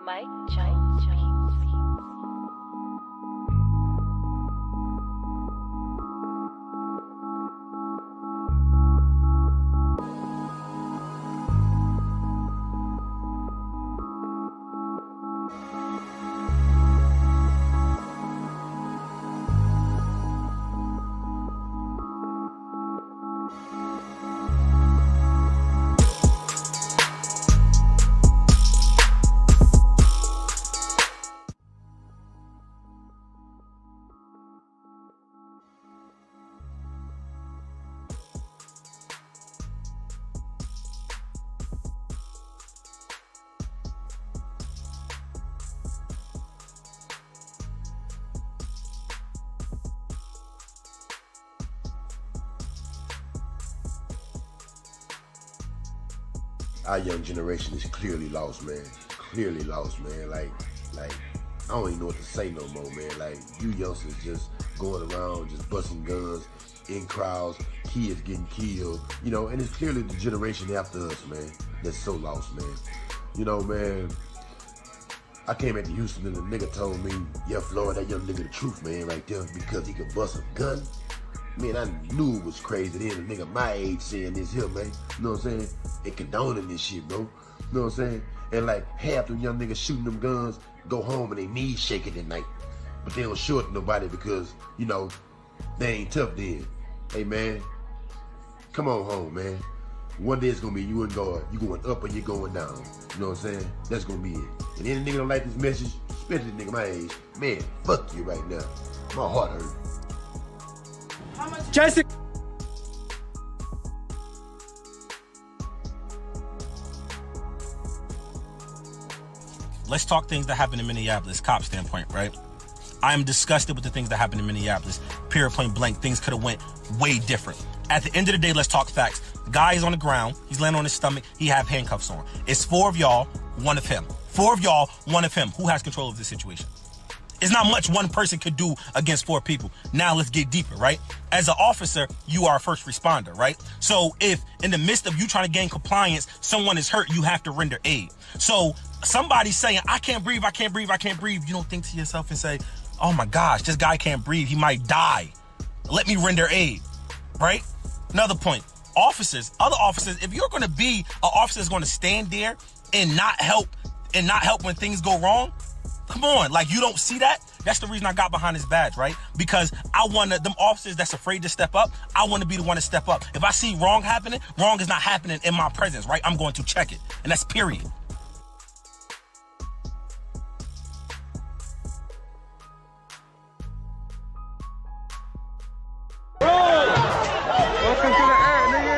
Mike Jones Beats. Our young generation is clearly lost, man. Clearly lost, man. Like, I don't even know what to say no more, man. Like, you youngsters just going around, just busting guns in crowds, kids getting killed, you know, and it's clearly the generation after us, man, that's so lost, man. You know, man, I came back to Houston and the nigga told me, yeah, Floyd, that young nigga the truth, man, right there, because he could bust a gun. Man, I knew it was crazy then, a nigga my age saying this here, man. You know what I'm saying? And condoning this shit, bro. You know what I'm saying? And like half them young niggas shooting them guns go home and they knees shaking at night. But they don't show it to nobody because, you know, they ain't tough then. Hey, man, come on home, man. One day it's gonna be you and God. You going up or you going down. You know what I'm saying? That's gonna be it. And any nigga don't like this message, especially the nigga my age, man, fuck you right now. My heart hurt. Jessica. Let's talk things that happen in Minneapolis, cop standpoint, right? I am disgusted with the things that happen in Minneapolis. Period, point blank, things could have went way different. At the end of the day, let's talk facts. The guy is on the ground. He's laying on his stomach. He have handcuffs on. It's 4 of y'all, 1 of him. 4 of y'all, 1 of him. Who has control of this situation? It's not much one person could do against 4 people. Now let's get deeper, right? As an officer, you are a first responder, right? So if in the midst of you trying to gain compliance, someone is hurt, you have to render aid. So somebody's saying, I can't breathe, I can't breathe, I can't breathe. You don't think to yourself and say, oh my gosh, this guy can't breathe, he might die. Let me render aid, right? Another point, officers, other officers, if you're gonna be an officer that's gonna stand there and not help when things go wrong, come on, like you don't see that? That's the reason I got behind this badge, right? Because I want them officers that's afraid to step up, I want to be the one to step up. If I see wrong happening, wrong is not happening in my presence, right? I'm going to check it. And that's period. Welcome to the air, nigga.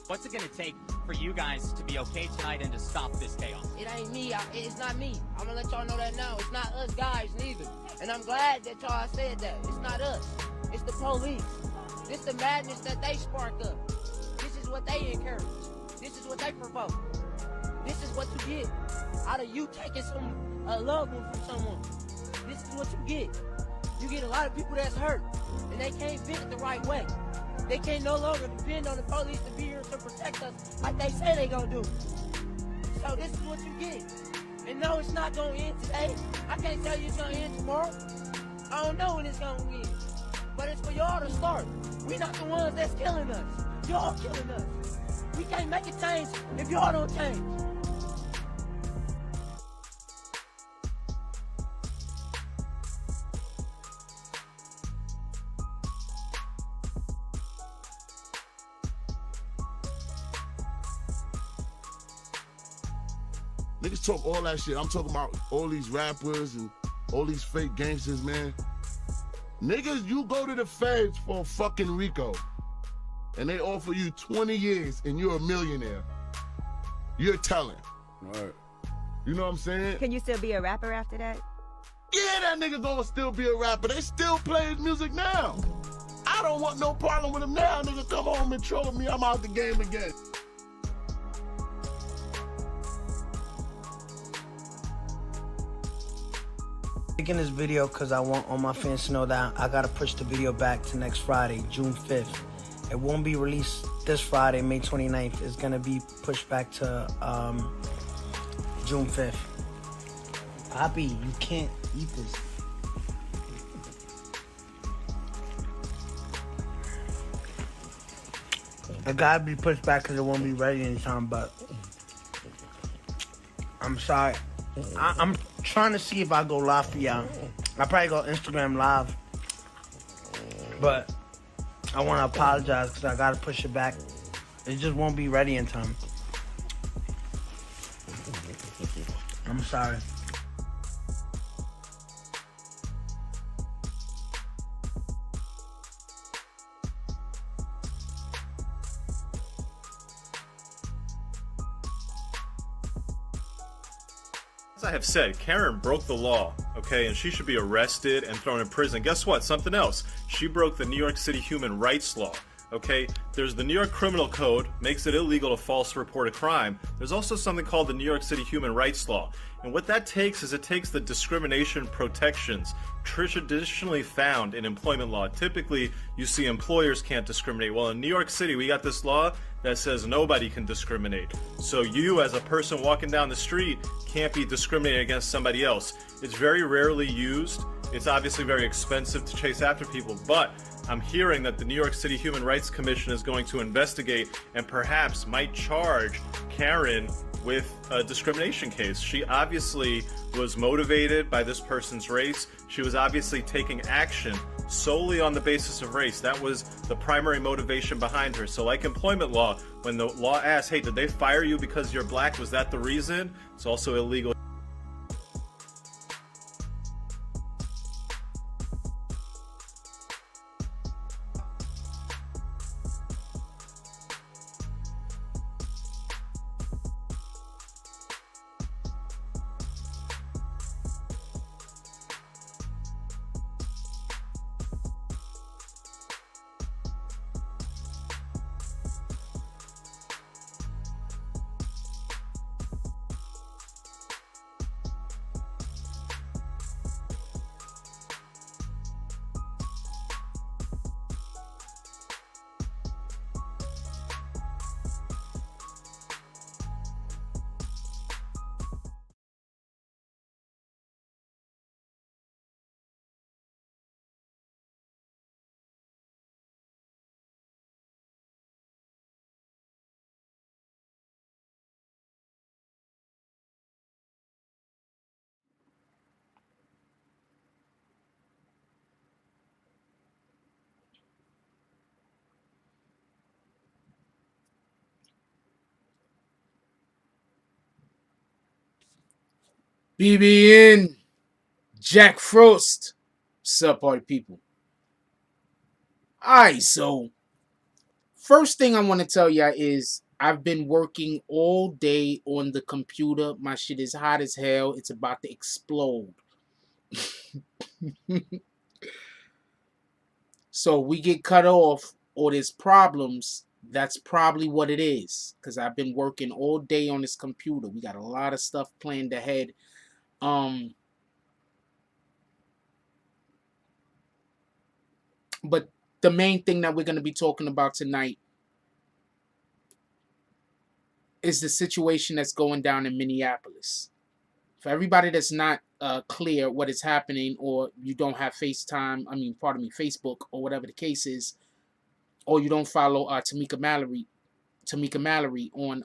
What's it gonna take for you guys to be okay tonight and to stop this chaos? It ain't me. It's not me. I'm gonna let y'all know that now. It's not us guys neither. And I'm glad that y'all said that. It's not us. It's the police. This the madness that they spark up. This is what they encourage. This is what they provoke. This is what you get out of you taking a loved one from someone. This is what you get. You get a lot of people that's hurt, and they can't vent the right way. They can no longer depend on the police to be here to protect us like they say they gonna do. So this is what you get. And no, it's not gonna end today. I can't tell you it's gonna end tomorrow. I don't know when it's gonna end. But it's for y'all to start. We not the ones that's killing us. Y'all killing us. We can't make a change if y'all don't change. Niggas talk all that shit. I'm talking about all these rappers and all these fake gangsters, man. Niggas, you go to the feds for a fucking RICO and they offer you 20 years and you're a millionaire. You're telling. Right. You know what I'm saying? Can you still be a rapper after that? Yeah, that nigga gonna still be a rapper. They still play his music now. I don't want no problem with him now. Nigga, come home and troll me. I'm out the game again. Making this video because I want all my fans to know that I gotta push the video back to next Friday, June 5th. It won't be released this Friday, May 29th. It's gonna be pushed back to June 5th. Poppy, you can't eat this. It gotta be pushed back because it won't be ready in time, but I'm sorry. I'm trying to see if I go live for y'all. I'll probably go Instagram live. But I want to apologize because I got to push it back. It just won't be ready in time. I'm sorry. As I have said, Karen broke the law, okay, and she should be arrested and thrown in prison. Guess what? Something else. She broke the New York City human rights law, okay? There's the New York Criminal Code, makes it illegal to false report a crime. There's also something called the New York City human rights law. And what that takes is it takes the discrimination protections traditionally found in employment law. Typically, you see employers can't discriminate. Well, in New York City, we got this law that says nobody can discriminate. So you, as a person walking down the street, can't be discriminated against somebody else. It's very rarely used. It's obviously very expensive to chase after people, but I'm hearing that the New York City Human Rights Commission is going to investigate and perhaps might charge Karen with a discrimination case. She obviously was motivated by this person's race. She was obviously taking action solely on the basis of race. That was the primary motivation behind her. So like employment law, when the law asks, hey, did they fire you because you're black? Was that the reason? It's also illegal. BBN, Jack Frost. What's up, party people? Alright, so first thing I want to tell y'all is I've been working all day on the computer. My shit is hot as hell. It's about to explode. So we get cut off or there's problems. That's probably what it is. Because I've been working all day on this computer. We got a lot of stuff planned ahead. But the main thing that we're going to be talking about tonight is the situation that's going down in Minneapolis. For everybody that's not clear what is happening, or you don't have Facebook or whatever the case is, or you don't follow Tamika Mallory on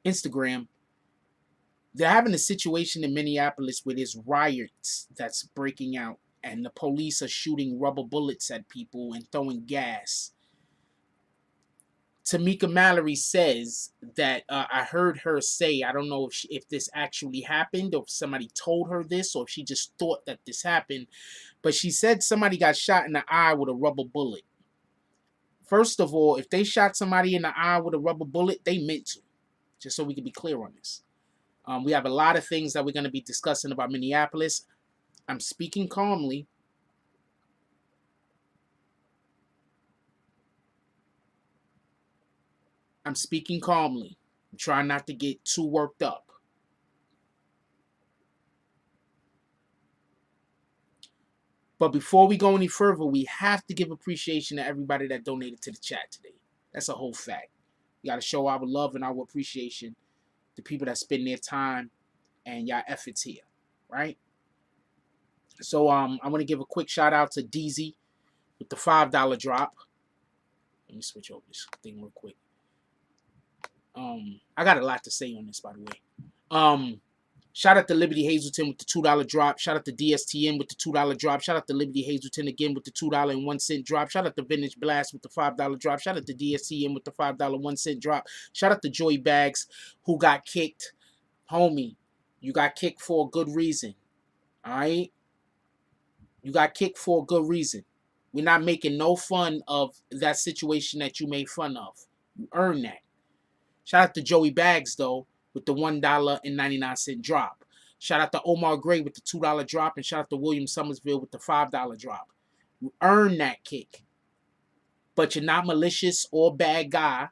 Instagram, they're having a situation in Minneapolis where there's riots that's breaking out, and the police are shooting rubber bullets at people and throwing gas. Tamika Mallory says that I heard her say, I don't know if this actually happened or if somebody told her this or if she just thought that this happened, but she said somebody got shot in the eye with a rubber bullet. First of all, if they shot somebody in the eye with a rubber bullet, they meant to. Just so we can be clear on this. We have a lot of things that we're going to be discussing about Minneapolis. I'm speaking calmly. I'm speaking calmly. I'm trying not to get too worked up. But before we go any further, we have to give appreciation to everybody that donated to the chat today. That's a whole fact. We got to show our love and our appreciation to people that spend their time and y'all efforts here, right? So I want to give a quick shout out to DZ with the $5 drop. Let me switch over this thing real quick. I got a lot to say on this, by the way. Shout out to Liberty Hazelton with the $2 drop. Shout out to DSTN with the $2 drop. Shout out to Liberty Hazelton again with the $2.01 drop. Shout out to Vintage Blast with the $5 drop. Shout out to DSTN with the $5.01 drop. Shout out to Joy Bags who got kicked. Homie, you got kicked for a good reason. Alright? You got kicked for a good reason. We're not making no fun of that situation that you made fun of. You earned that. Shout out to Joey Bags, though, with the $1.99 drop. Shout out to Omar Gray with the $2 drop. And shout out to William Summersville with the $5 drop. You earned that kick. But you're not malicious or bad guy.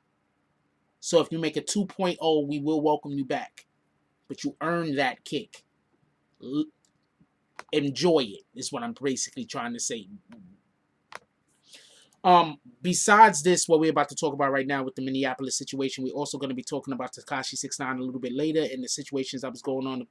So if you make a 2.0, we will welcome you back. But you earned that kick. Enjoy it, is what I'm basically trying to say. Besides this, what we're about to talk about right now with the Minneapolis situation, we're also going to be talking about Tekashi 6ix9ine a little bit later and the situations that was going on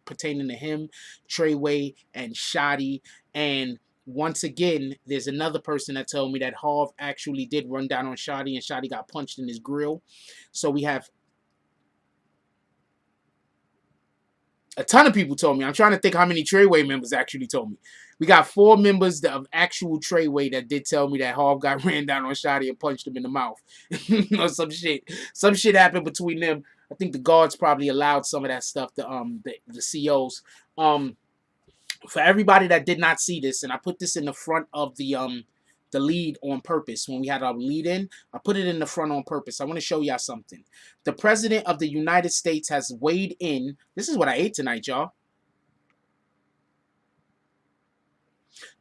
pertaining to him, Tr3yway, and Shotti. And once again, there's another person that told me that Harv actually did run down on Shotti and Shotti got punched in his grill. So we have a ton of people told me. I'm trying to think how many Tr3yway members actually told me. We got 4 members of actual Tr3yway that did tell me that Harv got ran down on Shotti and punched him in the mouth. Or some shit. Some shit happened between them. I think the guards probably allowed some of that stuff to the COs. For everybody that did not see this, and I put this in the front of the lead on purpose. When we had our lead in, I put it in the front on purpose. I want to show y'all something. The President of the United States has weighed in. This is what I ate tonight, y'all.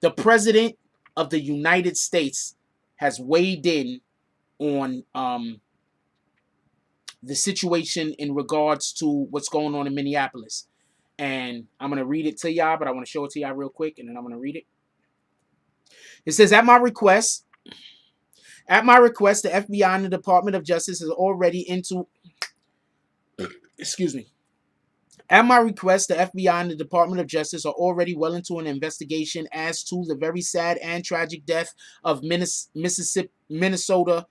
The President of the United States has weighed in on the situation in regards to what's going on in Minneapolis. And I'm going to read it to y'all, but I want to show it to y'all real quick, and then I'm going to read it. It says, at my request, the FBI and the Department of Justice is already into, excuse me. At my request, the FBI and the Department of Justice are already well into an investigation as to the very sad and tragic death of Minnesota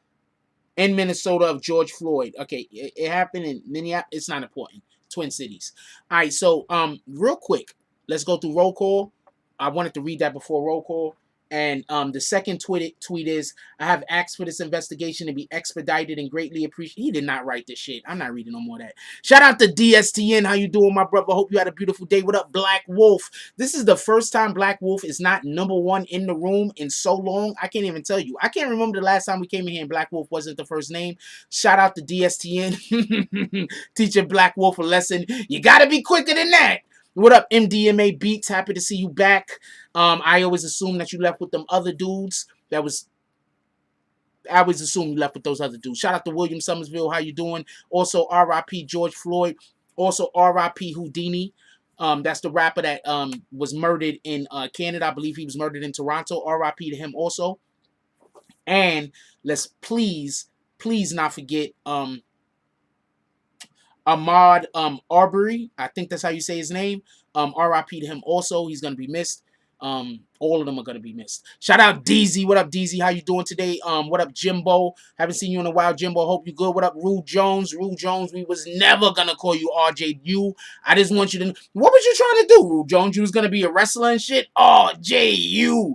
of George Floyd. Okay, it happened in Minneapolis. It's not important. Twin Cities. All right, so real quick, let's go through roll call. I wanted to read that before roll call. And the second tweet is, I have asked for this investigation to be expedited and greatly appreciated. He did not write this shit. I'm not reading no more of that. Shout out to DSTN. How you doing, my brother? Hope you had a beautiful day. What up, Black Wolf? This is the first time Black Wolf is not #1 in the room in so long. I can't even tell you. I can't remember the last time we came in here and Black Wolf wasn't the first name. Shout out to DSTN. Teaching Black Wolf a lesson. You got to be quicker than that. What up, MDMA Beatz? Happy to see you back. I always assume that you left with them other dudes. I always assume you left with those other dudes. Shout out to William Summersville. How you doing? Also, R.I.P. George Floyd. Also, R.I.P. Houdini. That's the rapper that was murdered in Canada. I believe he was murdered in Toronto. R.I.P. to him also. And let's please not forget Ahmaud Arbery, I think that's how you say his name. R.I.P. to him also. He's going to be missed. All of them are going to be missed. Shout out DZ. What up, DZ? How you doing today? What up, Jimbo? Haven't seen you in a while, Jimbo. Hope you good. What up, Rude Jones? Rude Jones, we was never going to call you RJU. I just want you to... What was you trying to do, Rude Jones? You was going to be a wrestler and shit? RJU.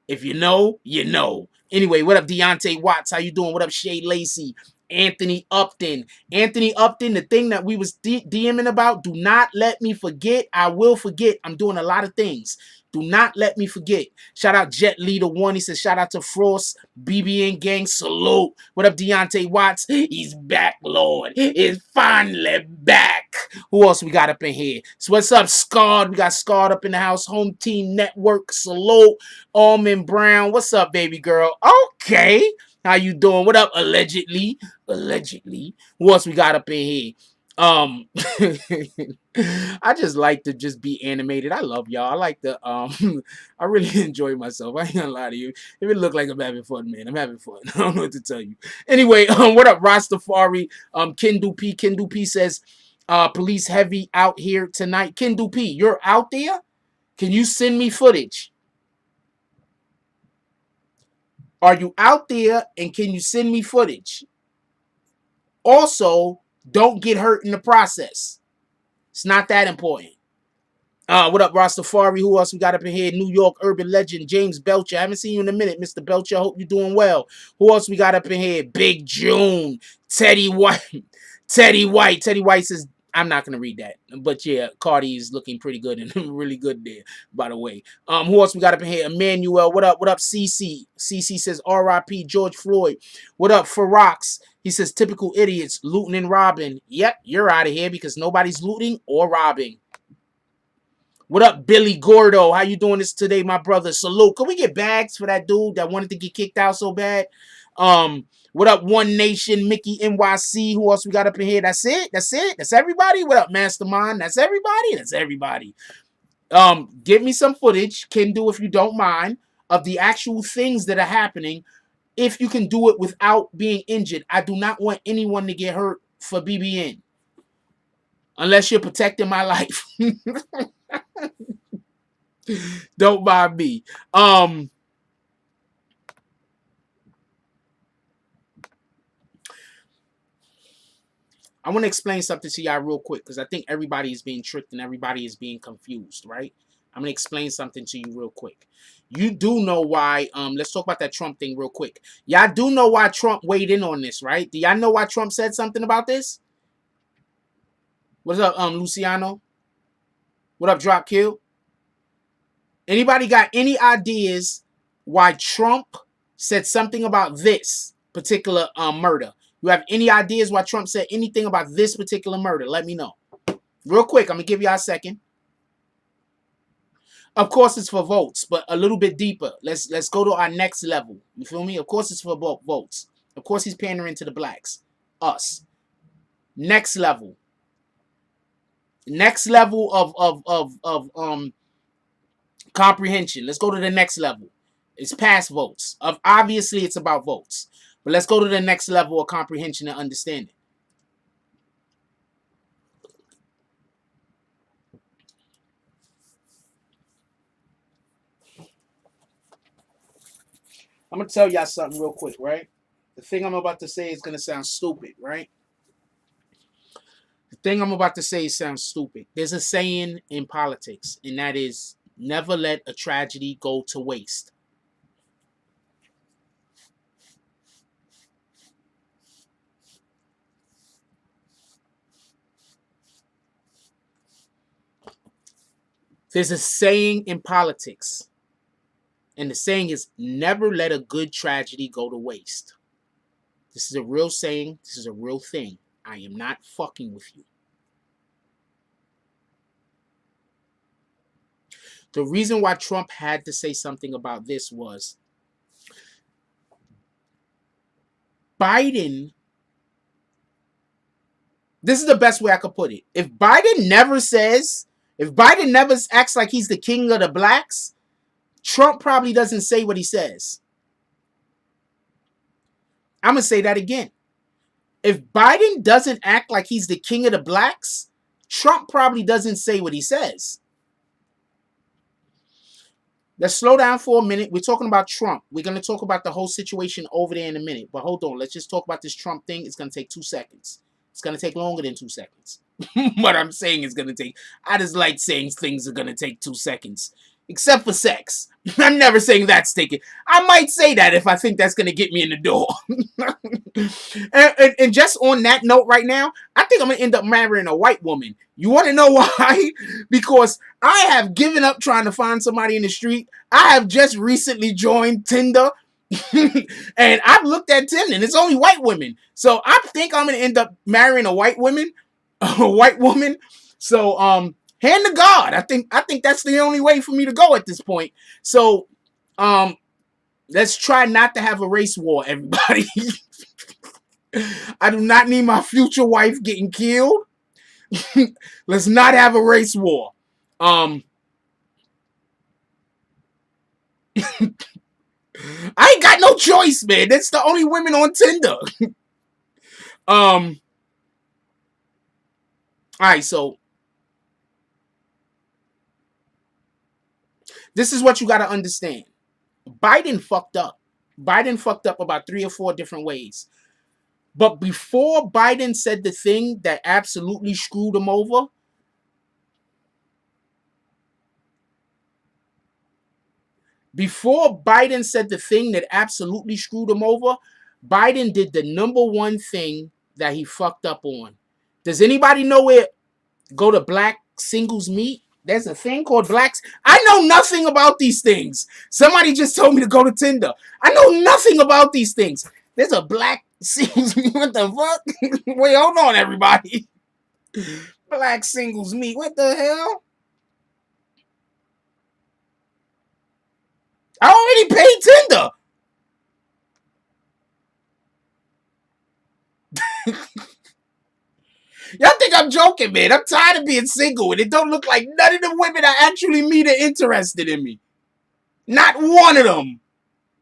If you know, you know. Anyway, what up, Deontay Watts? How you doing? What up, Shay Lacey? Anthony Upton. Anthony Upton, the thing that we was DMing about, do not let me forget. I will forget. I'm doing a lot of things. Do not let me forget. Shout out Jet Leader 1. He says, shout out to Frost. BBN Gang, salute. What up, Deontay Watts? He's back, Lord. He's finally back. Who else we got up in here? So what's up, Scarred? We got Scarred up in the house. Home Team Network, salute. Almond Brown. What's up, baby girl? Okay. How you doing? What up, allegedly? Allegedly. Who else we got up in here? I just like to just be animated. I love y'all. I like to I really enjoy myself. I ain't gonna lie to you. If it look like I'm having fun, man, I'm having fun. I don't know what to tell you. Anyway, what up, Rastafari? Kindu P says, police heavy out here tonight. Kindu P, you're out there? Can you send me footage? Are you out there and can you send me footage? Also, don't get hurt in the process. It's not that important. What up, Rastafari? Who else we got up in here? New York urban legend, James Belcher. I haven't seen you in a minute, Mr. Belcher. I hope you're doing well. Who else we got up in here? Big June, Teddy White. Teddy White. Teddy White says, I'm not going to read that. But yeah, Cardi is looking pretty good and really good there, by the way. Who else we got up in here? Emmanuel. What up? What up, CC? CC says, R.I.P. George Floyd. What up, Farox? He says, typical idiots, looting and robbing. Yep, you're out of here because nobody's looting or robbing. What up, Billy Gordo? How you doing this today, my brother? Salute. Can we get bags for that dude that wanted to get kicked out so bad? What up, One Nation, Mickey NYC? Who else we got up in here? That's it? That's it? That's everybody? What up, Mastermind? That's everybody? That's everybody. Give me some footage, can do if you don't mind, of the actual things that are happening. If you can do it without being injured. I do not want anyone to get hurt for BBN. Unless you're protecting my life. Don't mind me. I want to explain something to y'all real quick because I think everybody is being tricked and everybody is being confused, right? I'm going to explain something to you real quick. You do know why, let's talk about that Trump thing real quick. Y'all do know why Trump weighed in on this, right? Do y'all know why Trump said something about this? What's up, Luciano? What up, Drop Kill? Anybody got any ideas why Trump said something about this particular murder? You have any ideas why Trump said anything about this particular murder? Let me know. Real quick, I'm going to give y'all a second. Of course, it's for votes, but a little bit deeper. Let's go to our next level. You feel me? Of course, it's for votes. Of course, he's pandering to the blacks. Us. Next level. Next level of comprehension. Let's go to the next level. It's past votes. Obviously, it's about votes. But let's go to the next level of comprehension and understanding. I'm going to tell y'all something real quick, right? The thing I'm about to say is going to sound stupid, right? The thing I'm about to say sounds stupid. There's a saying in politics, and that is, never let a tragedy go to waste. There's a saying in politics, and the saying is, never let a good tragedy go to waste. This is a real saying. This is a real thing. I am not fucking with you. The reason why Trump had to say something about this was Biden. This is the best way I could put it. If Biden never acts like he's the king of the blacks, Trump probably doesn't say what he says. I'm going to say that again. If Biden doesn't act like he's the king of the blacks, Trump probably doesn't say what he says. Let's slow down for a minute. We're talking about Trump. We're going to talk about the whole situation over there in a minute. But hold on. Let's just talk about this Trump thing. It's going to take 2 seconds. It's going to take longer than 2 seconds. What I'm saying is going to take... I just like saying things are going to take 2 seconds. Except for sex. I'm never saying that's taking... I might say that if I think that's going to get me in the door. and just on that note right now, I think I'm going to end up marrying a white woman. You want to know why? Because I have given up trying to find somebody in the street. I have just recently joined Tinder. And I've looked at Tinder and it's only white women. So I think I'm going to end up marrying a white woman. So, hand to God. I think that's the only way for me to go at this point. So, Let's try not to have a race war, everybody. I do not need my future wife getting killed. Let's not have a race war. I ain't got no choice, man. That's the only women on Tinder. All right, so this is what you got to understand. Biden fucked up. Biden fucked up about 3 or 4 different ways. But before Biden said the thing that absolutely screwed him over, Biden did the #1 thing that he fucked up on. Does anybody know where go to black singles meet? There's a thing called blacks. I know nothing about these things. Somebody just told me to go to Tinder. I know nothing about these things. There's a black singles meet. What the fuck? Wait, hold on, everybody. Black singles meet. What the hell? I already paid Tinder. Y'all think I'm joking, man. I'm tired of being single, and it don't look like none of the women I actually meet are interested in me. Not one of them.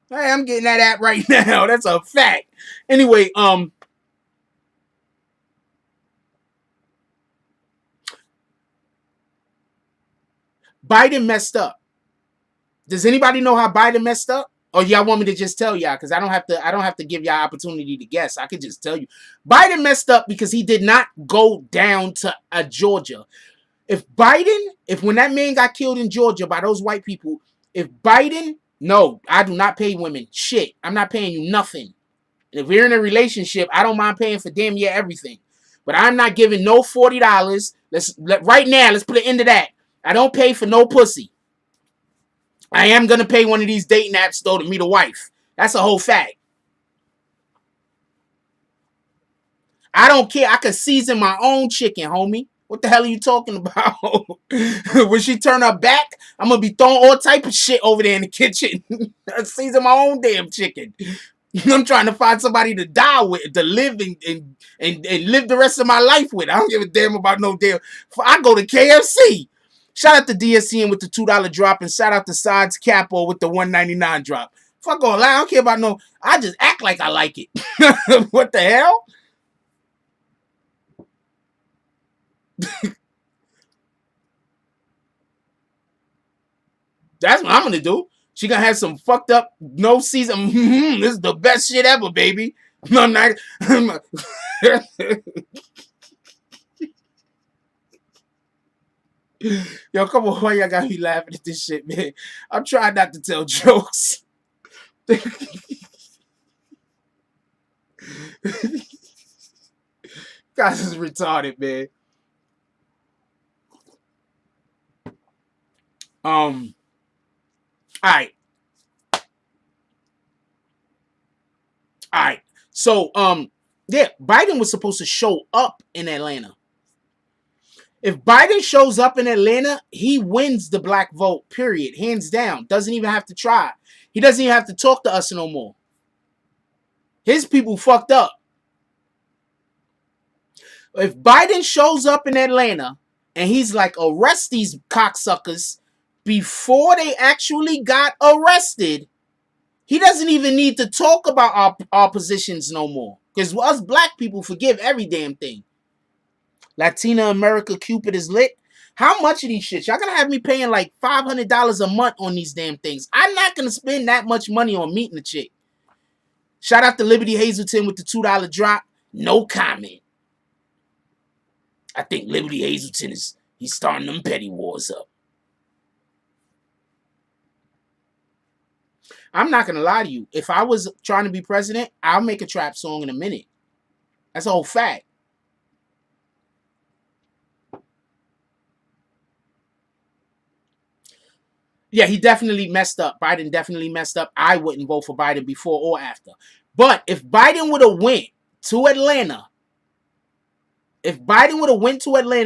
Hey, I'm getting that app right now. That's a fact. Anyway, Biden messed up. Does anybody know how Biden messed up? Or y'all want me to just tell y'all? Because I don't have to give y'all opportunity to guess. I could just tell you. Biden messed up because he did not go down to Georgia. If when that man got killed in Georgia by those white people, no, I do not pay women. Shit, I'm not paying you nothing. If we're in a relationship, I don't mind paying for damn near everything. But I'm not giving no $40. Right now, let's put an end to that. I don't pay for no pussy. I am going to pay one of these dating apps, though, to meet a wife. That's a whole fact. I don't care. I could season my own chicken, homie. What the hell are you talking about? When she turn her back, I'm going to be throwing all type of shit over there in the kitchen. I season my own damn chicken. I'm trying to find somebody to die with, to live and live the rest of my life with. I don't give a damn about no damn. I go to KFC. Shout out to DSCN with the $2 drop, and shout out to Sides Capo with the $1.99 drop. Fuck all that. I don't care about no. I just act like I like it. What the hell? That's what I'm gonna do. She gonna have some fucked up no season. This is the best shit ever, baby. I'm not. Yo, come on, why y'all got me laughing at this shit, man? I'm trying not to tell jokes. Guys is retarded, man. All right. So, yeah, Biden was supposed to show up in Atlanta. If Biden shows up in Atlanta, he wins the black vote, period. Hands down. Doesn't even have to try. He doesn't even have to talk to us no more. His people fucked up. If Biden shows up in Atlanta and he's like, arrest these cocksuckers before they actually got arrested, he doesn't even need to talk about our positions no more. Because us black people forgive every damn thing. Latina America Cupid is lit. How much of these shits? Y'all gonna have me paying like $500 a month on these damn things. I'm not gonna spend that much money on meeting a chick. Shout out to Liberty Hazelton with the $2 drop. No comment. I think Liberty Hazelton he's starting them petty wars up. I'm not gonna lie to you. If I was trying to be president, I'll make a trap song in a minute. That's a whole fact. Yeah, he definitely messed up. Biden definitely messed up. I wouldn't vote for Biden before or after. But if Biden would have went to Atlanta,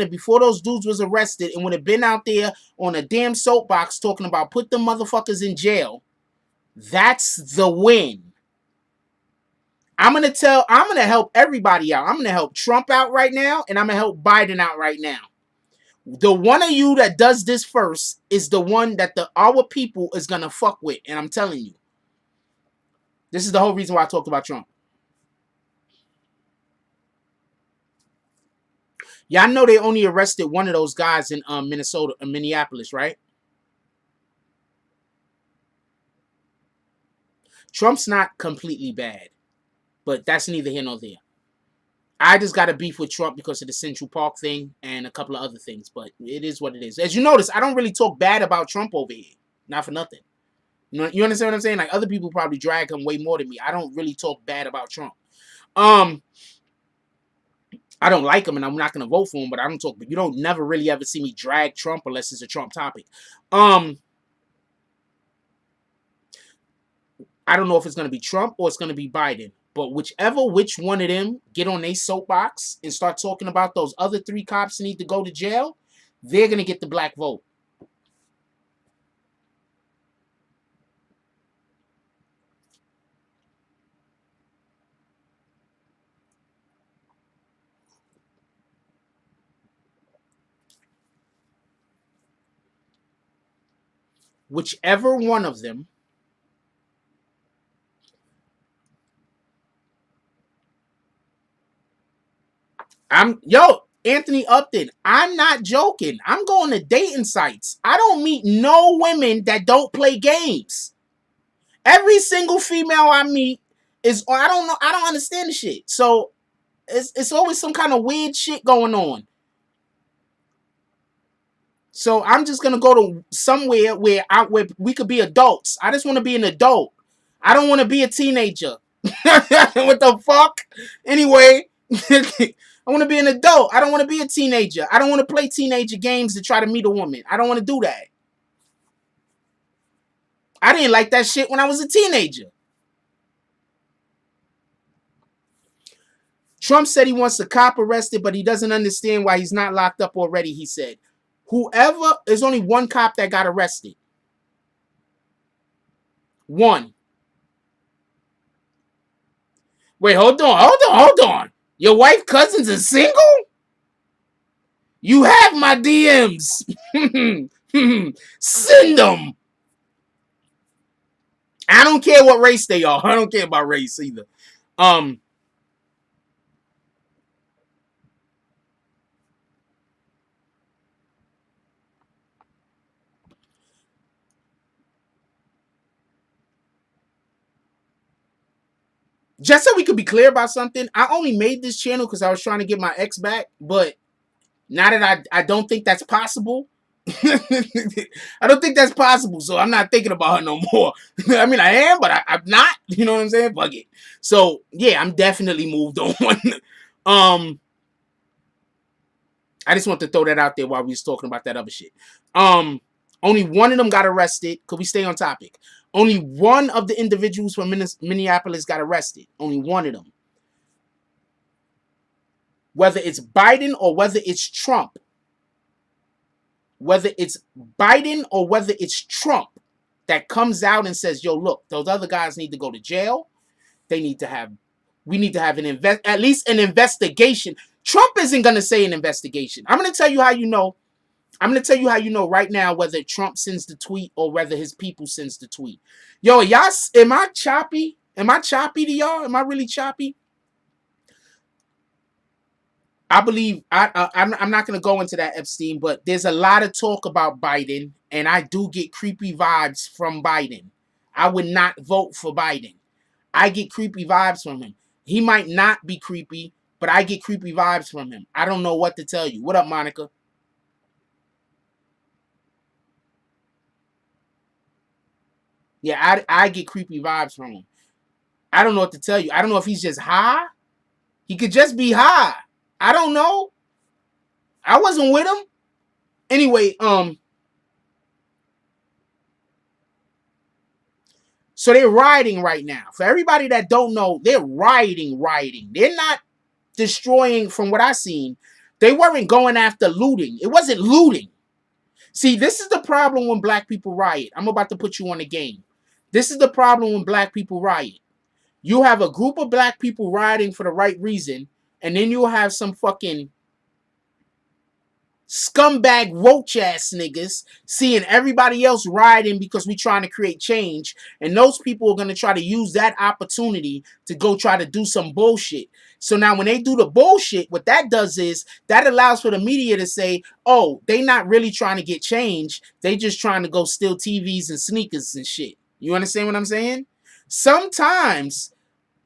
before those dudes was arrested and would have been out there on a damn soapbox talking about put them motherfuckers in jail, That's the win. I'm gonna help everybody out. I'm gonna help Trump out right now, and I'm gonna help Biden out right now. The one of you that does this first is the one that our people is gonna fuck with, and I'm telling you. This is the whole reason why I talked about Trump. Y'all know they only arrested one of those guys in Minneapolis, right? Trump's not completely bad, but that's neither here nor there. I just got a beef with Trump because of the Central Park thing and a couple of other things, but it is what it is. As you notice, I don't really talk bad about Trump over here. Not for nothing. You understand what I'm saying? Like, other people probably drag him way more than me. I don't really talk bad about Trump. I don't like him and I'm not going to vote for him, but I don't talk. But you don't never really ever see me drag Trump unless it's a Trump topic. I don't know if it's going to be Trump or it's going to be Biden. But which one of them get on their soapbox and start talking about those other 3 cops who need to go to jail, they're going to get the black vote. Whichever one of them Anthony Upton, I'm not joking. I'm going to dating sites. I don't meet no women that don't play games. Every single female I meet is, I don't know, I don't understand the shit. So it's always some kind of weird shit going on. So I'm just gonna go to somewhere where we could be adults. I just want to be an adult. I don't want to be a teenager. What the fuck? Anyway, I want to be an adult. I don't want to be a teenager. I don't want to play teenager games to try to meet a woman. I don't want to do that. I didn't like that shit when I was a teenager. Trump said he wants a cop arrested, but he doesn't understand why he's not locked up already, he said. There's only one cop that got arrested. One. Wait, hold on. Your wife cousins is single? You have my DMs. Send them. I don't care what race they are. I don't care about race either. Just so we could be clear about something, I only made this channel because I was trying to get my ex back, but now that I don't think that's possible, I don't think that's possible, so I'm not thinking about her no more. I mean, I am, but I'm not. You know what I'm saying? Fuck it. So, yeah, I'm definitely moved on. I just want to throw that out there while we was talking about that other shit. Only one of them got arrested. Could we stay on topic? Only one of the individuals from Minneapolis got arrested. Only one of them. Whether it's Biden or whether it's Trump. Whether it's Biden or whether it's Trump that comes out and says, yo, look, those other guys need to go to jail. We need to have at least an investigation. Trump isn't going to say an investigation. I'm going to tell you how you know. I'm going to tell you how you know right now whether Trump sends the tweet or whether his people sends the tweet. Yo, y'all, am I choppy? Am I choppy to y'all? Am I really choppy? I believe, I'm not going to go into that, Epstein, but there's a lot of talk about Biden, and I do get creepy vibes from Biden. I would not vote for Biden. I get creepy vibes from him. He might not be creepy, but I get creepy vibes from him. I don't know what to tell you. What up, Monica? Yeah, I get creepy vibes from him. I don't know what to tell you. I don't know if he's just high. He could just be high. I don't know. I wasn't with him. Anyway, so they're rioting right now. For everybody that don't know, they're rioting. They're not destroying, from what I've seen. They weren't going after looting. It wasn't looting. See, this is the problem when black people riot. I'm about to put you on the game. This is the problem when black people riot. You have a group of black people rioting for the right reason, and then you'll have some fucking scumbag roach ass niggas seeing everybody else rioting because we trying to create change, and those people are going to try to use that opportunity to go try to do some bullshit. So now when they do the bullshit, what that does is that allows for the media to say, oh, they not really trying to get change, they just trying to go steal TVs and sneakers and shit. You understand what I'm saying? Sometimes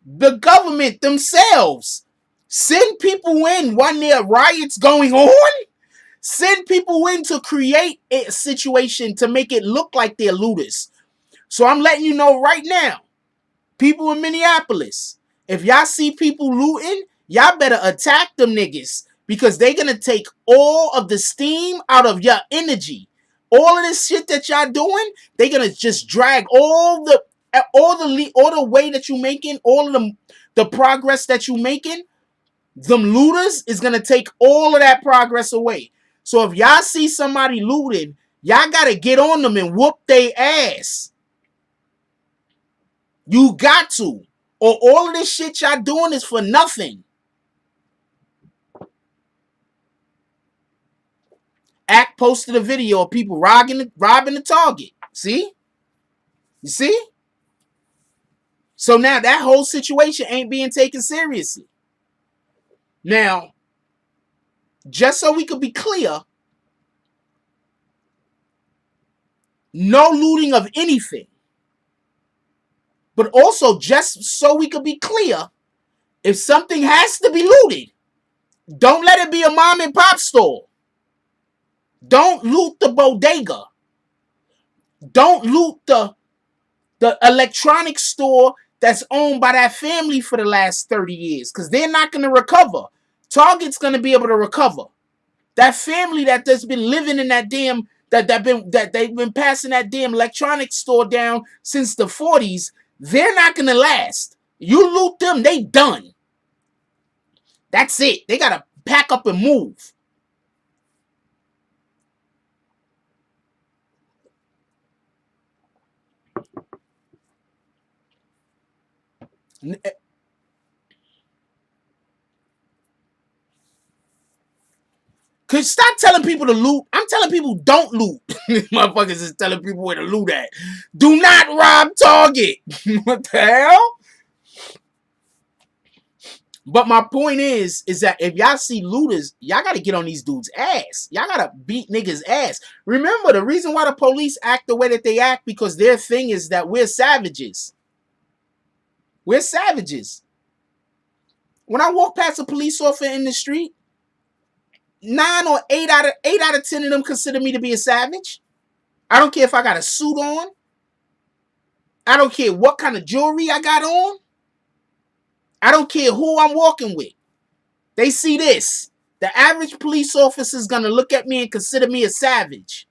the government themselves send people in when there are riots going on. Send people in to create a situation to make it look like they're looters. So I'm letting you know right now, people in Minneapolis, if y'all see people looting, y'all better attack them niggas, because they're going to take all of the steam out of your energy. All of this shit that y'all doing, they're going to just drag all the way that you making, all of the progress that you making. Them looters is going to take all of that progress away. So if y'all see somebody looting, y'all got to get on them and whoop their ass. You got to. Or all of this shit y'all doing is for nothing. Act posted a video of people robbing the Target. See? You see? So now that whole situation ain't being taken seriously. Now, just so we could be clear, no looting of anything. But also, just so we could be clear, if something has to be looted, don't let it be a mom and pop store. Don't loot the bodega. Don't loot the electronics store that's owned by that family for the last 30 years, because they're not going to recover. Target's going to be able to recover. That family that's been living in that damn, that they've been passing that damn electronics store down since the 40s, they're not going to last. You loot them, they done. That's it. They got to pack up and move. Cause stop telling people to loot. I'm telling people don't loot. Motherfuckers is telling people where to loot at. Do not rob Target. What the hell? But my point is that if y'all see looters, y'all got to get on these dudes' ass. Y'all got to beat niggas' ass. Remember, the reason why the police act the way that they act, because their thing is that we're savages. We're savages. When I walk past a police officer in the street, 8 out of 10 of them consider me to be a savage. I don't care if I got a suit on. I don't care what kind of jewelry I got on. I don't care who I'm walking with. They see this. The average police officer is going to look at me and consider me a savage.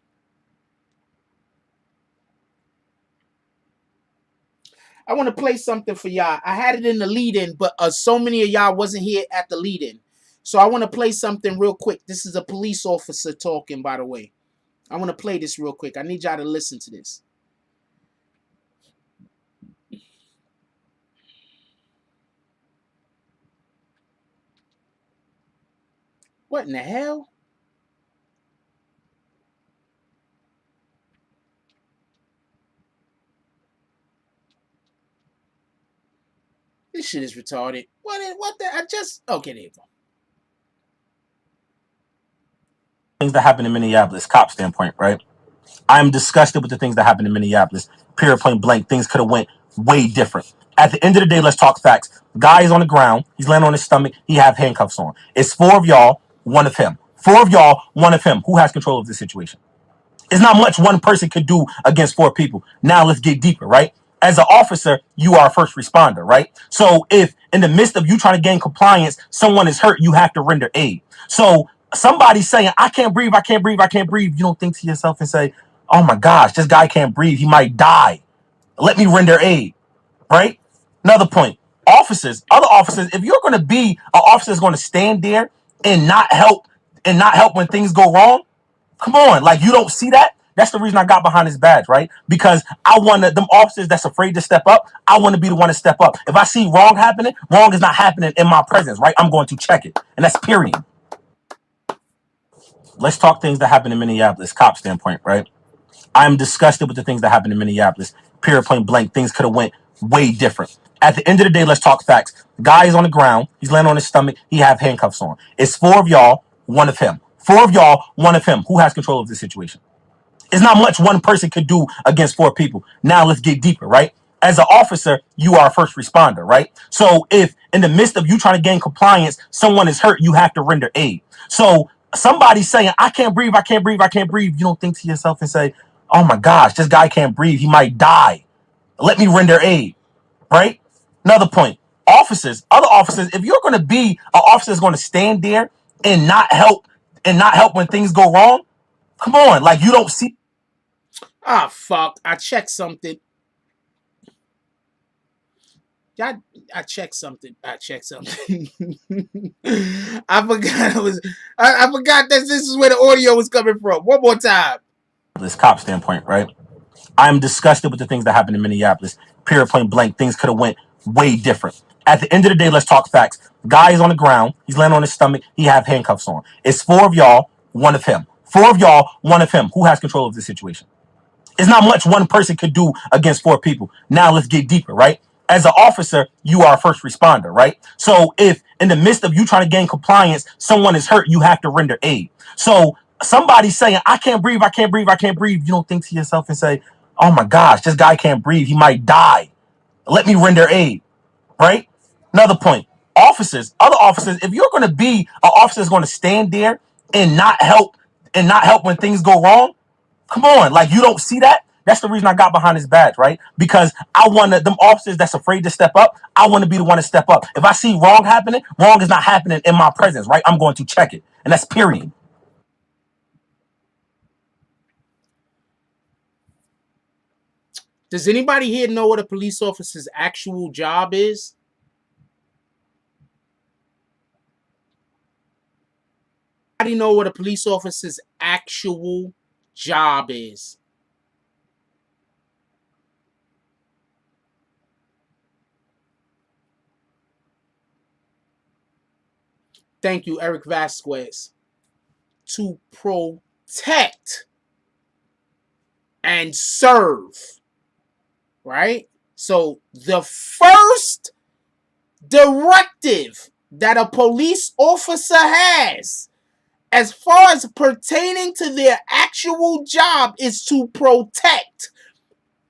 I want to play something for y'all. I had it in the lead-in, but so many of y'all wasn't here at the lead-in. So I want to play something real quick. This is a police officer talking, by the way. I want to play this real quick. I need y'all to listen to this. What in the hell? This shit is retarded. What the? Okay, there you go. Things that happen in Minneapolis, cop standpoint, right? I'm disgusted with the things that happen in Minneapolis. Period, point blank. Things could have went way different. At the end of the day, let's talk facts. Guy is on the ground. He's laying on his stomach. He have handcuffs on. It's 4 of y'all, 1 of him. 4 of y'all, 1 of him. Who has control of this situation? It's not much one person could do against 4 people. Now let's get deeper, right? As an officer, you are a first responder, right? So if in the midst of you trying to gain compliance, someone is hurt, you have to render aid. So somebody saying, I can't breathe, I can't breathe, I can't breathe. You don't think to yourself and say, oh my gosh, this guy can't breathe. He might die. Let me render aid, right? Another point. Officers, other officers, if you're going to be an officer that's going to stand there and not help when things go wrong, come on, like you don't see that? That's the reason I got behind this badge, right? Because I want them officers that's afraid to step up. I want to be the one to step up. If I see wrong happening, wrong is not happening in my presence, right? I'm going to check it. And that's period. Let's talk things that happen in Minneapolis, cop standpoint, right? I'm disgusted with the things that happened in Minneapolis. Period, point blank. Things could have went way different. At the end of the day, let's talk facts. The guy is on the ground. He's laying on his stomach. He have handcuffs on. It's 4 of y'all, 1 of him. 4 of y'all, 1 of him. Who has control of this situation? It's not much one person could do against 4 people. Now let's get deeper, right? As an officer, you are a first responder, right? So if in the midst of you trying to gain compliance, someone is hurt, you have to render aid. So somebody saying, I can't breathe, I can't breathe, I can't breathe. You don't think to yourself and say, oh my gosh, this guy can't breathe. He might die. Let me render aid, right? Another point. Officers, other officers, if you're going to be an officer that's going to stand there and not help when things go wrong, come on. Like, you don't see. Ah, fuck. I checked something. I checked something. I checked something. I forgot I forgot that this is where the audio was coming from. One more time. This cop standpoint, right? I'm disgusted with the things that happened in Minneapolis. Period, point blank. Things could have went way different. At the end of the day, let's talk facts. The guy is on the ground. He's laying on his stomach. He have handcuffs on. It's 4 of y'all, 1 of him. 4 of y'all, 1 of him. Who has control of this situation? It's not much one person could do against 4 people. Now let's get deeper, right? As an officer, you are a first responder, right? So if in the midst of you trying to gain compliance, someone is hurt, you have to render aid. So somebody saying, I can't breathe, I can't breathe, I can't breathe. You don't think to yourself and say, oh my gosh, this guy can't breathe. He might die. Let me render aid, right? Another point. Officers, other officers, if you're going to be an officer that's going to stand there and not help when things go wrong, come on. Like, you don't see that? That's the reason I got behind this badge, right? Because I want them officers that's afraid to step up. I want to be the one to step up. If I see wrong happening, wrong is not happening in my presence, right? I'm going to check it. And that's period. Does anybody here know what a police officer's actual job is? Anybody know what a police officer's actual job is? Thank you, Eric Vasquez. To protect and serve, right? So the first directive that a police officer has as far as pertaining to their actual job is to protect.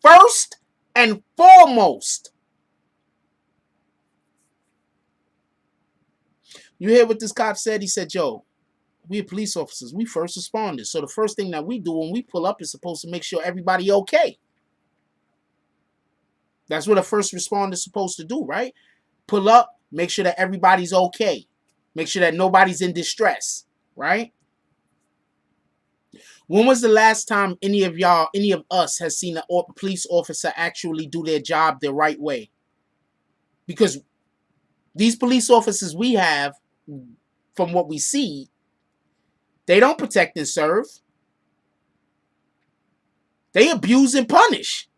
First and foremost. You hear what this cop said? He said, yo, we are police officers. We first responders. So the first thing that we do when we pull up is supposed to make sure everybody okay. That's what a first responder is supposed to do, right? Pull up, make sure that everybody's okay. Make sure that nobody's in distress, right? When was the last time any of us has seen a police officer actually do their job the right way? Because these police officers we have, from what we see, they don't protect and serve. They abuse and punish.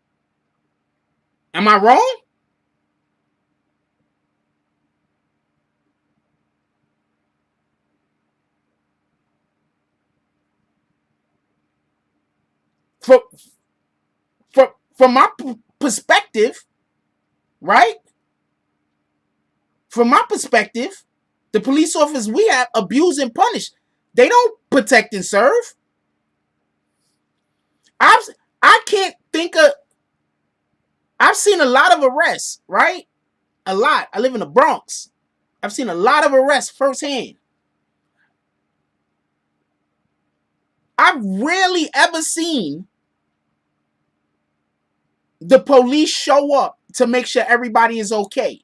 Am I wrong? From my perspective, right? From my perspective, the police officers we have abuse and punish. They don't protect and serve. I can't think of. I've seen a lot of arrests, right? A lot. I live in the Bronx. I've seen a lot of arrests firsthand. I've rarely ever seen the police show up to make sure everybody is okay.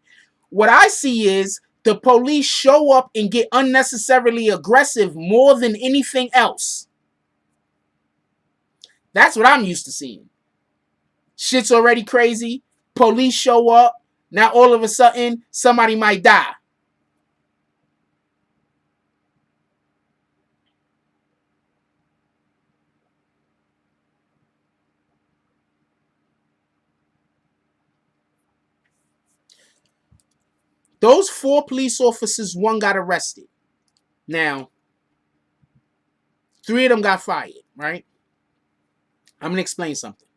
What I see is the police show up and get unnecessarily aggressive more than anything else. That's what I'm used to seeing. Shit's already crazy. Police show up. Now all of a sudden, somebody might die. Those 4 police officers, 1 got arrested. Now, 3 of them got fired, right? I'm going to explain something.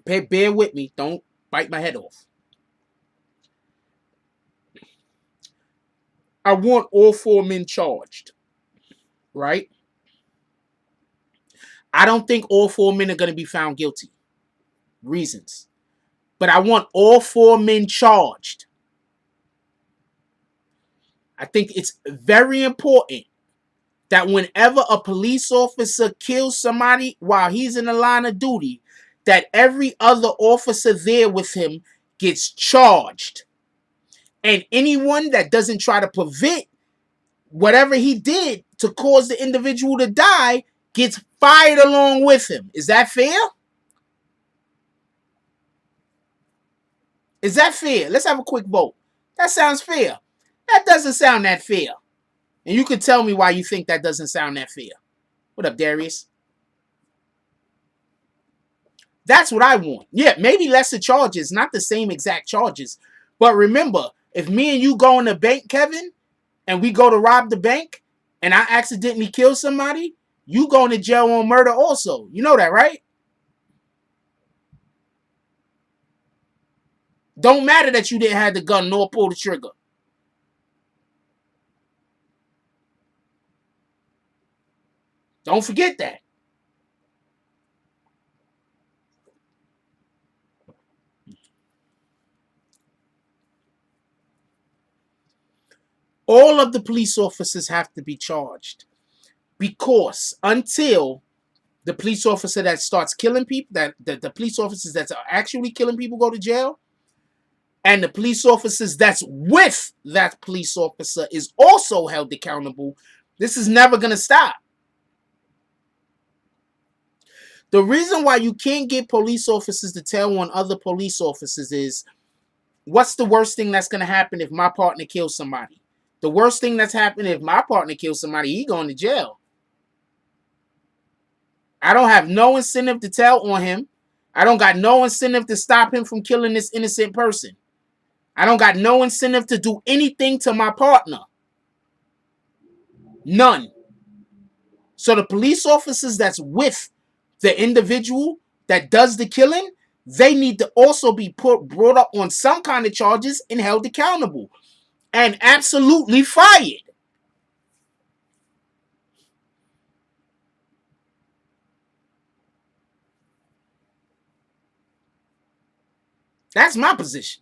Bear with me. Don't bite my head off. I want all 4 men charged, right? I don't think all 4 men are going to be found guilty. Reasons. But I want all 4 men charged. I think it's very important that whenever a police officer kills somebody while he's in the line of duty, that every other officer there with him gets charged. And anyone that doesn't try to prevent whatever he did to cause the individual to die gets fired along with him. Is that fair? Is that fair? Let's have a quick vote. That sounds fair. That doesn't sound that fair. And you can tell me why you think that doesn't sound that fair. What up, Darius? That's what I want. Yeah, maybe lesser charges, not the same exact charges. But remember, if me and you go in the bank, Kevin, and we go to rob the bank, and I accidentally kill somebody, you going to jail on murder also. You know that, right? Don't matter that you didn't have the gun nor pull the trigger. Don't forget that. All of the police officers have to be charged because until the police officer that starts killing people, that the police officers that are actually killing people go to jail, and the police officers that's with that police officer is also held accountable, this is never going to stop. The reason why you can't get police officers to tell on other police officers is, what's the worst thing that's going to happen if my partner kills somebody? The worst thing that's happening if my partner kills somebody, he going to jail. I don't have no incentive to tell on him. I don't got no incentive to stop him from killing this innocent person. I don't got no incentive to do anything to my partner. None. So the police officers that's with the individual that does the killing, they need to also be brought up on some kind of charges and held accountable. And absolutely fired. That's my position.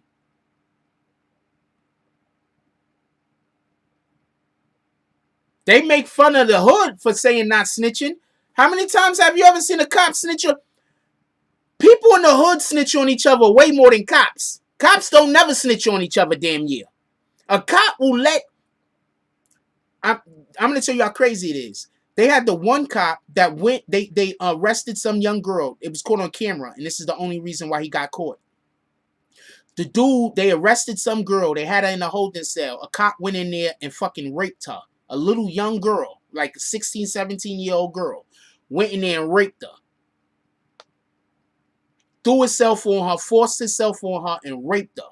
They make fun of the hood for saying not snitching. How many times have you ever seen a cop snitch? People in the hood snitch on each other way more than cops. Cops don't never snitch on each other damn year. A cop will let... I'm going to tell you how crazy it is. They had the one cop that went... They arrested some young girl. It was caught on camera. And this is the only reason why he got caught. The dude, they arrested some girl. They had her in a holding cell. A cop went in there and fucking raped her. A little young girl. Like a 16, 17-year-old girl. Went in there and raped her. Threw himself on her. Forced himself on her and raped her.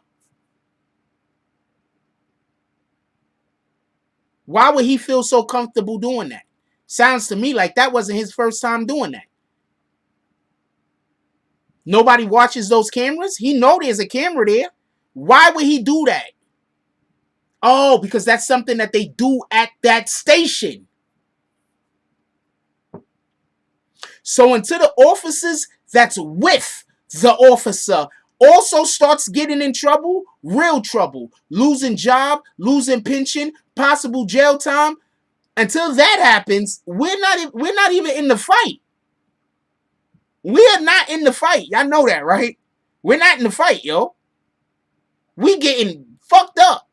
Why would he feel so comfortable doing that? Sounds to me like that wasn't his first time doing that. Nobody watches those cameras. He know there's a camera there. Why would he do that? Oh, because that's something that they do at that station. So until the officers that's with the officer also starts getting in trouble, real trouble, losing job, losing pension, possible jail time, until that happens, we're not even in the fight. We are not in the fight. Y'all know that, right? We're not in the fight, yo. We getting fucked up.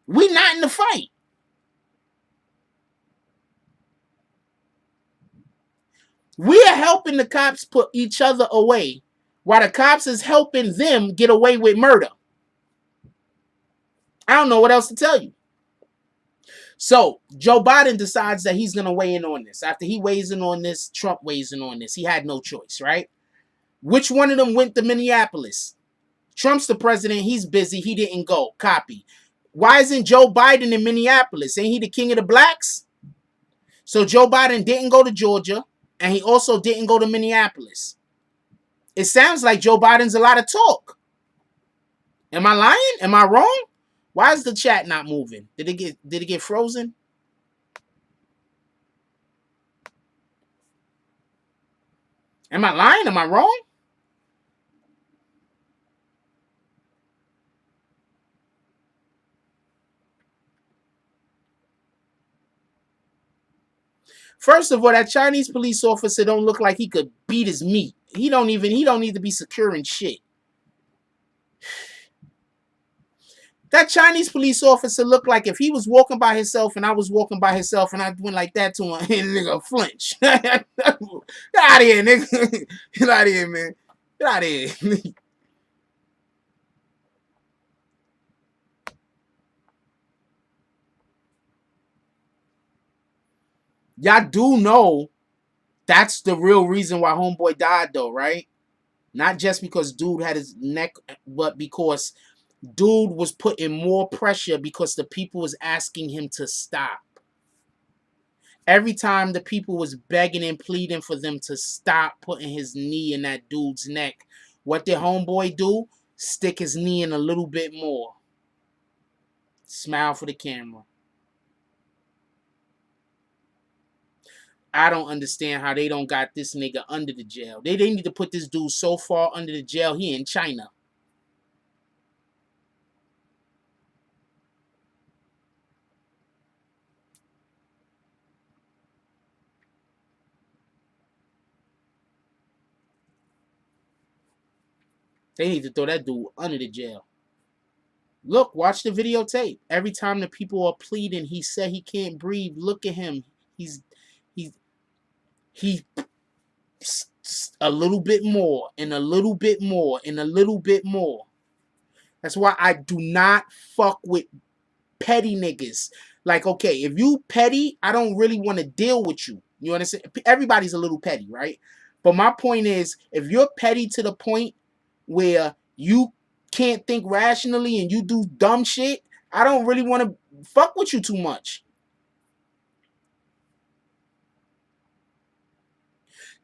We not in the fight. We are helping the cops put each other away while the cops is helping them get away with murder. I don't know what else to tell you. So, Joe Biden decides that he's going to weigh in on this. After he weighs in on this, Trump weighs in on this. He had no choice, right? Which one of them went to Minneapolis? Trump's the president. He's busy. He didn't go. Copy. Why isn't Joe Biden in Minneapolis? Ain't he the king of the blacks? So Joe Biden didn't go to Georgia, and he also didn't go to Minneapolis. It sounds like Joe Biden's a lot of talk. Am I lying? Am I wrong? Why is the chat not moving? Did it get frozen? Am I lying? Am I wrong? First of all, that Chinese police officer don't look like he could beat his meat. He don't need to be securing shit. That Chinese police officer looked like if he was walking by himself and I was walking by himself and I went like that to him, nigga flinch. Get out of here, nigga. Get out of here, man. Get out of here. Y'all do know that's the real reason why homeboy died though, right? Not just because dude had his neck, but because dude was putting more pressure because the people was asking him to stop. Every time the people was begging and pleading for them to stop putting his knee in that dude's neck, what did homeboy do? Stick his knee in a little bit more. Smile for the camera. I don't understand how they don't got this nigga under the jail. They need to put this dude so far under the jail, he in China. They need to throw that dude under the jail. Look, watch the videotape. Every time the people are pleading, he said he can't breathe. Look at him. He a little bit more and a little bit more and a little bit more. That's why I do not fuck with petty niggas. Like, okay, if you petty, I don't really want to deal with you. You understand? Everybody's a little petty, right? But my point is, if you're petty to the point where you can't think rationally and you do dumb shit, I don't really want to fuck with you too much.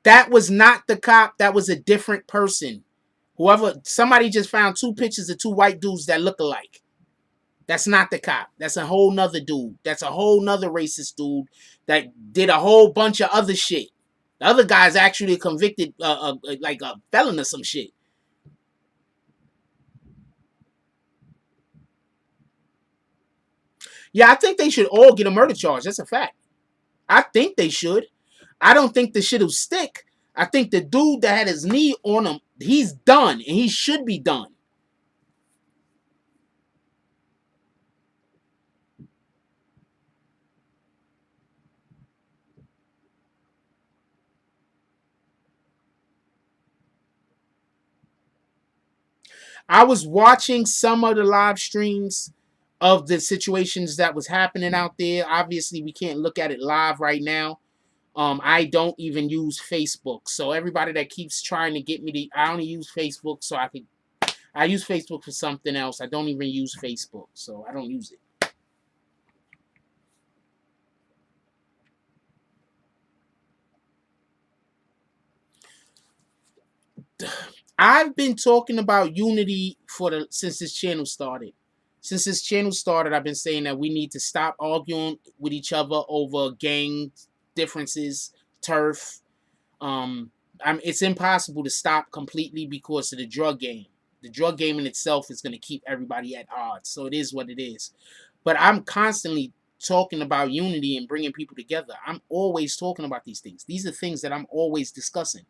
That was not the cop. That was a different person. Somebody just found two pictures of two white dudes that look alike. That's not the cop. That's a whole nother dude. That's a whole nother racist dude that did a whole bunch of other shit. The other guy's actually convicted, like a felon or some shit. Yeah, I think they should all get a murder charge. That's a fact. I think they should. I don't think the shit will stick. I think the dude that had his knee on him, he's done, and he should be done. I was watching some of the live streams of the situations that was happening out there. Obviously, we can't look at it live right now. I don't even use Facebook. So everybody that keeps trying to get me to, I only use Facebook so I use Facebook for something else. I don't even use Facebook, so I don't use it. I've been talking about unity since this channel started. Since this channel started, I've been saying that we need to stop arguing with each other over gang differences, turf. It's impossible to stop completely because of the drug game. The drug game in itself is going to keep everybody at odds. So it is what it is. But I'm constantly talking about unity and bringing people together. I'm always talking about these things. These are things that I'm always discussing.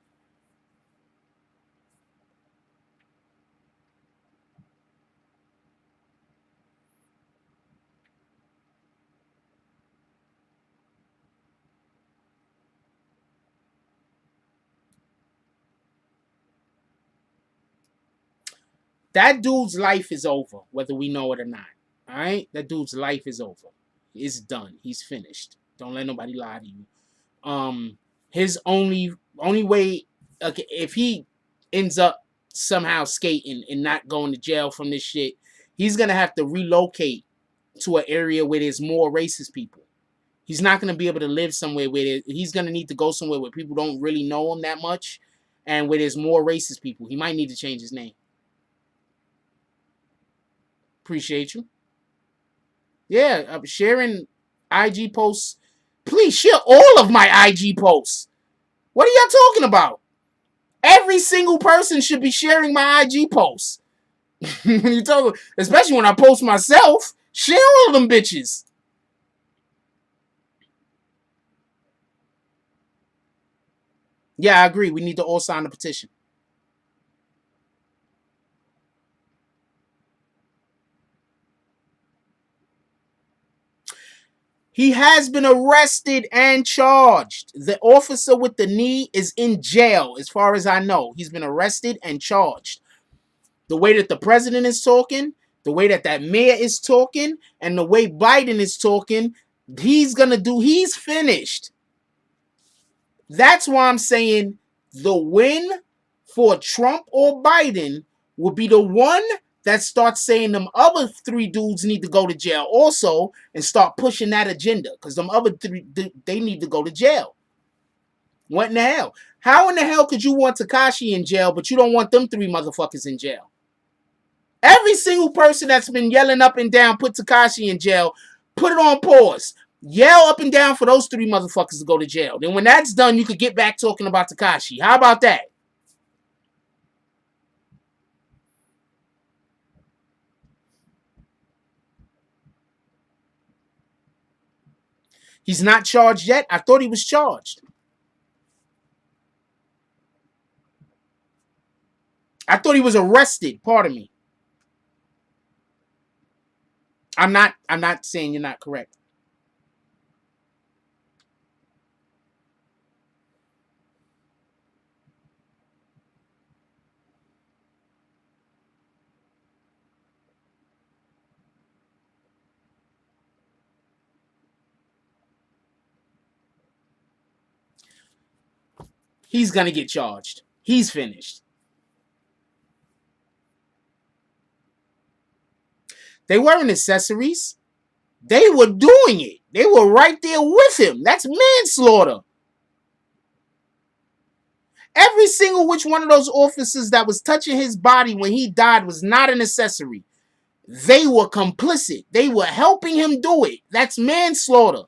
That dude's life is over, whether we know it or not. All right? That dude's life is over. It's done. He's finished. Don't let nobody lie to you. His only way, okay, if he ends up somehow skating and not going to jail from this shit, he's going to have to relocate to an area where there's more racist people. He's not going to be able to live somewhere where he's going to need to go somewhere where people don't really know him that much and where there's more racist people. He might need to change his name. Appreciate you. Yeah, I'm sharing IG posts. Please share all of my IG posts. What are y'all talking about? Every single person should be sharing my IG posts. When you talk, especially when I post myself, share all of them bitches. Yeah, I agree. We need to all sign the petition. He has been arrested and charged. The officer with the knee is in jail, as far as I know. He's been arrested and charged. The way that the president is talking, the way that that mayor is talking, and the way Biden is talking, he's finished. That's why I'm saying the win for Trump or Biden will be the one that starts saying them other three dudes need to go to jail also and start pushing that agenda, because them other three, they need to go to jail. What in the hell? How in the hell could you want Takashi in jail, but you don't want them three motherfuckers in jail? Every single person that's been yelling up and down, put Tekashi in jail, put it on pause. Yell up and down for those three motherfuckers to go to jail. Then when that's done, you could get back talking about Tekashi. How about that? He's not charged yet. I thought he was charged. I thought he was arrested. Pardon me. I'm not saying you're not correct. He's going to get charged. He's finished. They weren't accessories. They were doing it. They were right there with him. That's manslaughter. Every single which one of those officers that was touching his body when he died was not an accessory. They were complicit. They were helping him do it. That's manslaughter.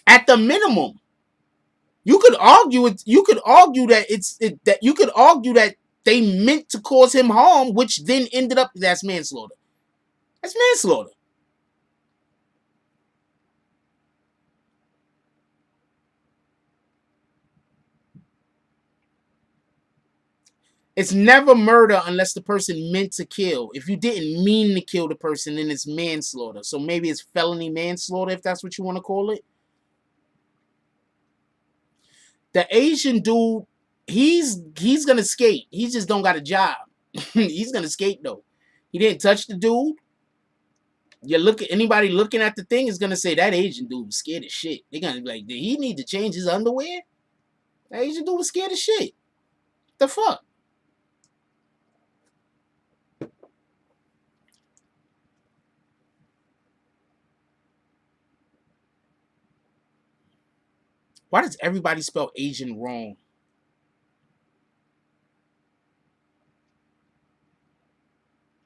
At the minimum, you could argue it. You could argue that they meant to cause him harm, which then ended up that's manslaughter. That's manslaughter. It's never murder unless the person meant to kill. If you didn't mean to kill the person, then it's manslaughter. So maybe it's felony manslaughter, if that's what you want to call it. The Asian dude, he's gonna skate. He just don't got a job. He's gonna skate though. He didn't touch the dude. Anybody looking at the thing is gonna say that Asian dude was scared as shit. They're gonna be like, did he need to change his underwear? That Asian dude was scared as shit. The fuck? Why does everybody spell Asian wrong?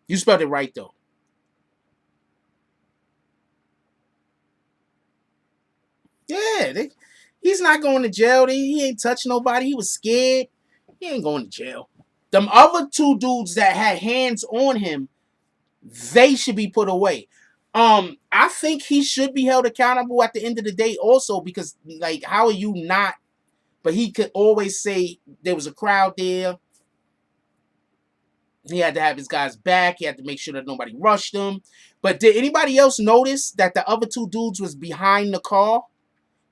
You spelled it right, though. Yeah, he's not going to jail. He ain't touching nobody. He was scared. He ain't going to jail. Them other two dudes that had hands on him, they should be put away. I think he should be held accountable at the end of the day also, because, like, how are you not? But he could always say there was a crowd there. He had to have his guys back. He had to make sure that nobody rushed him. But did anybody else notice that the other two dudes was behind the car?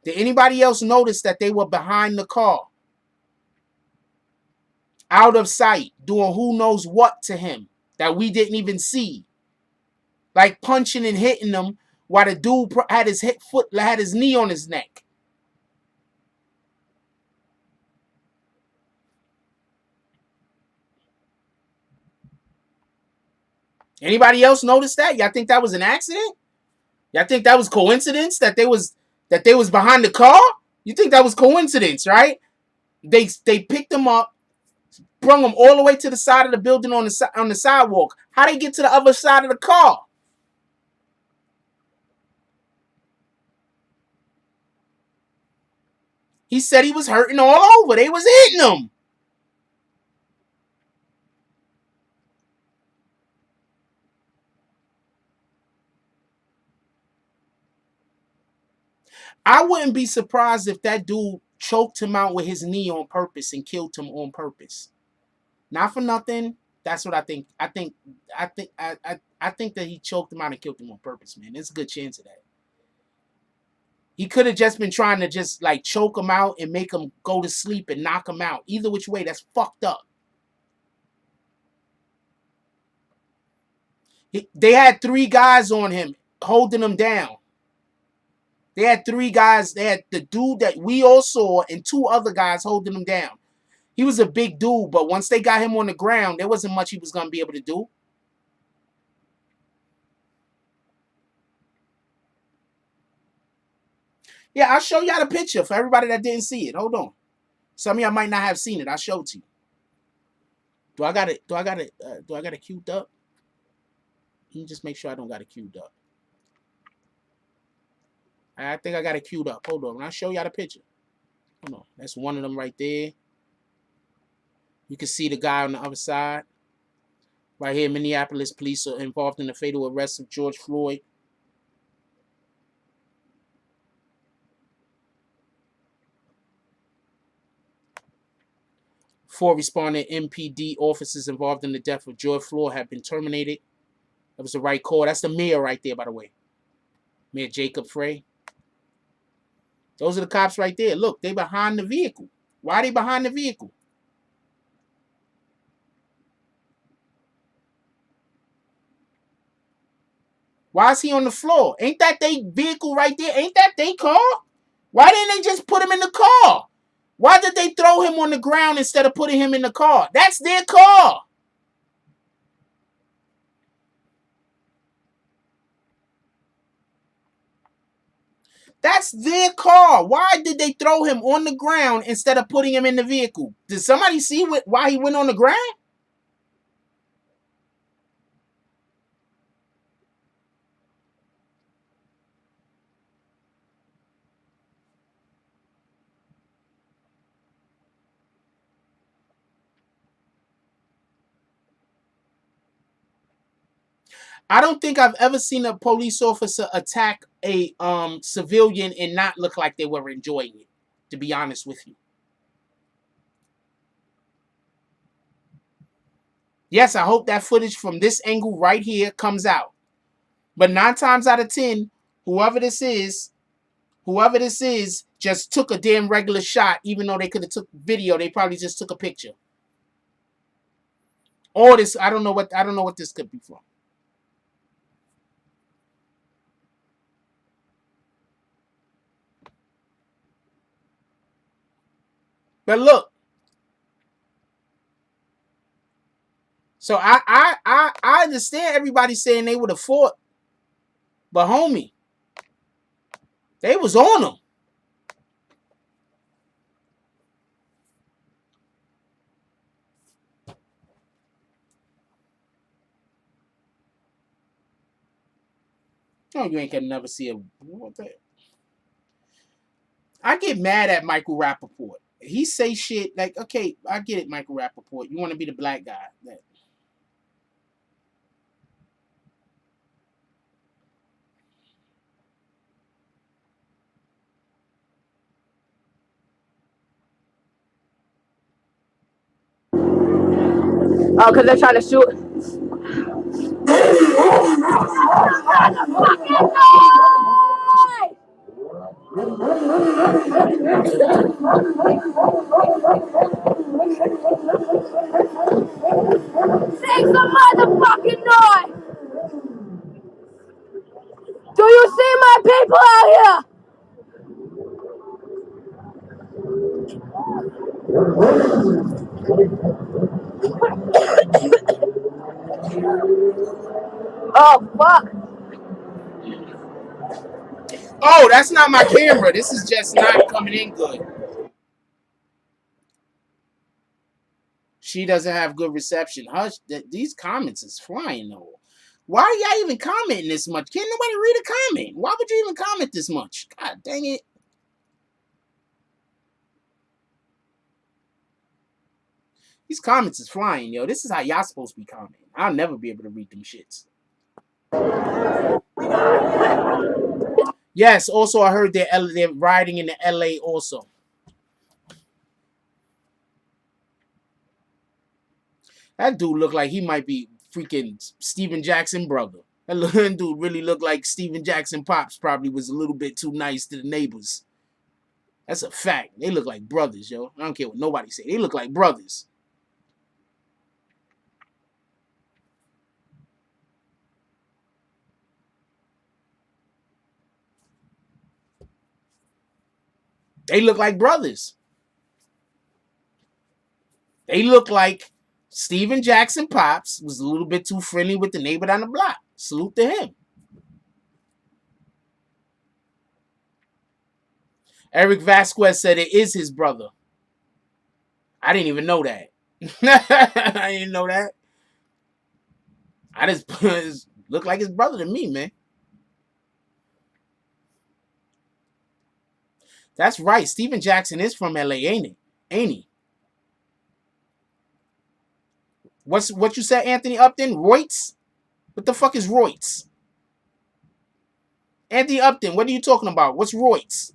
Did anybody else notice that they were behind the car? Out of sight, doing who knows what to him that we didn't even see. Like punching and hitting them while the dude had his knee on his neck. Anybody else notice that? Y'all think that was an accident? Y'all think that was coincidence that they was behind the car? You think that was coincidence, right? They picked them up, brung them all the way to the side of the building on the sidewalk. How they get to the other side of the car? He said he was hurting all over. They was hitting him. I wouldn't be surprised if that dude choked him out with his knee on purpose and killed him on purpose. Not for nothing. That's what I think. I think that he choked him out and killed him on purpose, man. There's a good chance of that. He could have just been trying to just like choke him out and make him go to sleep and knock him out. Either which way, that's fucked up. They had 3 guys on him holding him down. They had 3 guys. They had the dude that we all saw and 2 other guys holding him down. He was a big dude, but once they got him on the ground, there wasn't much he was going to be able to do. Yeah, I'll show y'all the picture for everybody that didn't see it. Hold on. Some of y'all might not have seen it. I'll show it to you. Do I got it queued up? Let me just make sure I don't got it queued up. I think I got it queued up. Hold on. I'll show y'all the picture. Hold on. That's one of them right there. You can see the guy on the other side. Right here, Minneapolis police are involved in the fatal arrest of George Floyd. Four responding MPD officers involved in the death of George Floyd have been terminated. That was the right call. That's the mayor right there, by the way. Mayor Jacob Frey. Those are the cops right there. Look, they behind the vehicle. Why are they behind the vehicle? Why is he on the floor? Ain't that they vehicle right there? Ain't that they car? Why didn't they just put him in the car? Why did they throw him on the ground instead of putting him in the car? That's their car. That's their car. Why did they throw him on the ground instead of putting him in the vehicle? Did somebody see why he went on the ground? I don't think I've ever seen a police officer attack a civilian and not look like they were enjoying it, to be honest with you. Yes, I hope that footage from this angle right here comes out. But 9 times out of 10, whoever this is just took a damn regular shot, even though they could have took video. They probably just took a picture. All this, I don't know what this could be from. But look, so I understand everybody saying they would have fought, but homie, they was on them. No, you ain't gonna never see a. What the? I get mad at Michael Rappaport. He say shit like, okay, I get it, Michael Rappaport. You want to be the black guy. Oh, because they're trying to shoot. Make some motherfucking noise! Do you see my people out here? Oh, fuck. Oh, that's not my camera. This is just not coming in good. She doesn't have good reception. Hush, these comments is flying though. Why are y'all even commenting this much? Can't nobody read a comment? Why would you even comment this much? God dang it. These comments is flying, yo. This is how y'all supposed to be commenting. I'll never be able to read them shits. Yes, also I heard they're riding in the LA also. That dude looked like he might be freaking Steven Jackson brother. That dude really looked like Steven Jackson pops probably was a little bit too nice to the neighbors. That's a fact. They look like brothers, yo. I don't care what nobody say. They look like brothers. They look like brothers. They look like Steven Jackson pops was a little bit too friendly with the neighbor down the block. Salute to him. Eric Vasquez said it is his brother. I didn't even know that. I didn't know that. I just look like his brother to me, man. That's right. Steven Jackson is from LA, ain't it? Ain't he? What you said, Anthony Upton? Riots? What the fuck is Riots? Anthony Upton, what are you talking about? What's Riots?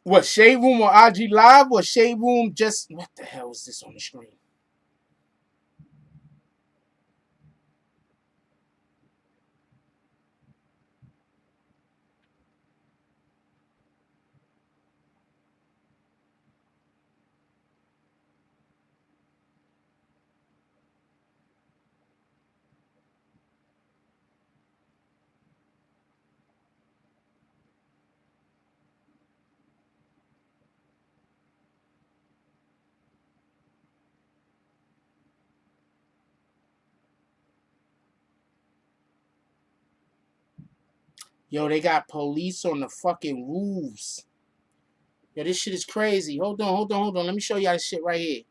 What, Shade Room or IG Live or Shade Room just... What the hell is this on the screen? Yo, they got police on the fucking roofs. Yo, this shit is crazy. Hold on. Let me show y'all this shit right here.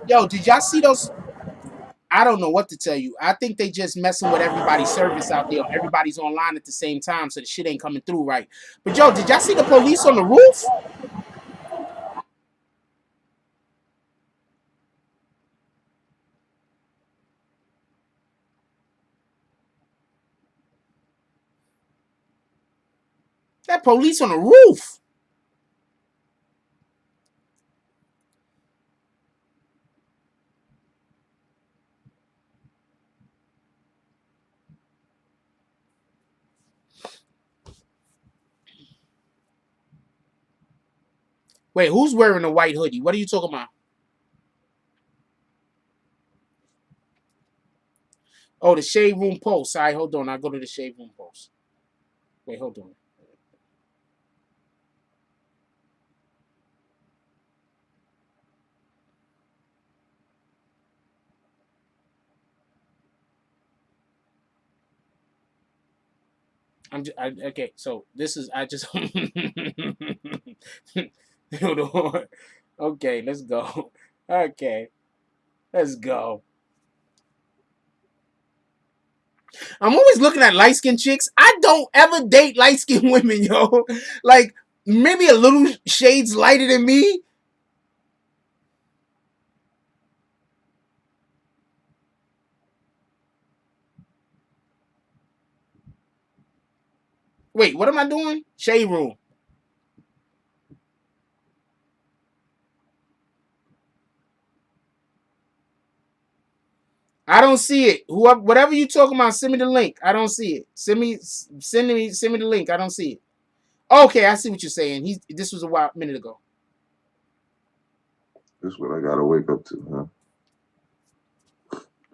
Yo, did y'all see those? I don't know what to tell you. I think they just messing with everybody's service out there. Everybody's online at the same time, so the shit ain't coming through right. But yo, did y'all see the police on the roof? That police on the roof. Wait, who's wearing a white hoodie? What are you talking about? Oh, the Shade Room Post. All right, hold on. I'll go to the Shade Room Post. Wait, hold on. Okay, so this is, I just, hold on. Okay, let's go. Okay, let's go. I'm always looking at light-skinned chicks. I don't ever date light-skinned women, yo. Like, maybe a little shades lighter than me. Wait, what am I doing? Shade Room. I don't see it. Whoever, whatever you talking about, send me the link. I don't see it. Send me the link. I don't see it. Okay, I see what you're saying. This was a minute ago. This is what I gotta wake up to,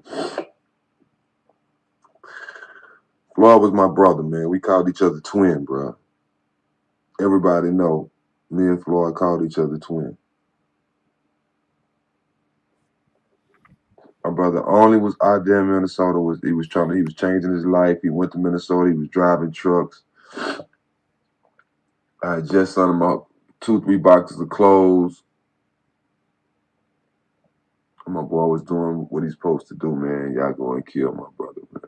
huh? Floyd was my brother, man. We called each other twin, bro. Everybody know me and Floyd called each other twin. My brother only was out there in Minnesota. He was changing his life. He went to Minnesota. He was driving trucks. I had just sent him out 2-3 boxes of clothes. And my boy was doing what he's supposed to do, man. Y'all go and kill my brother, man.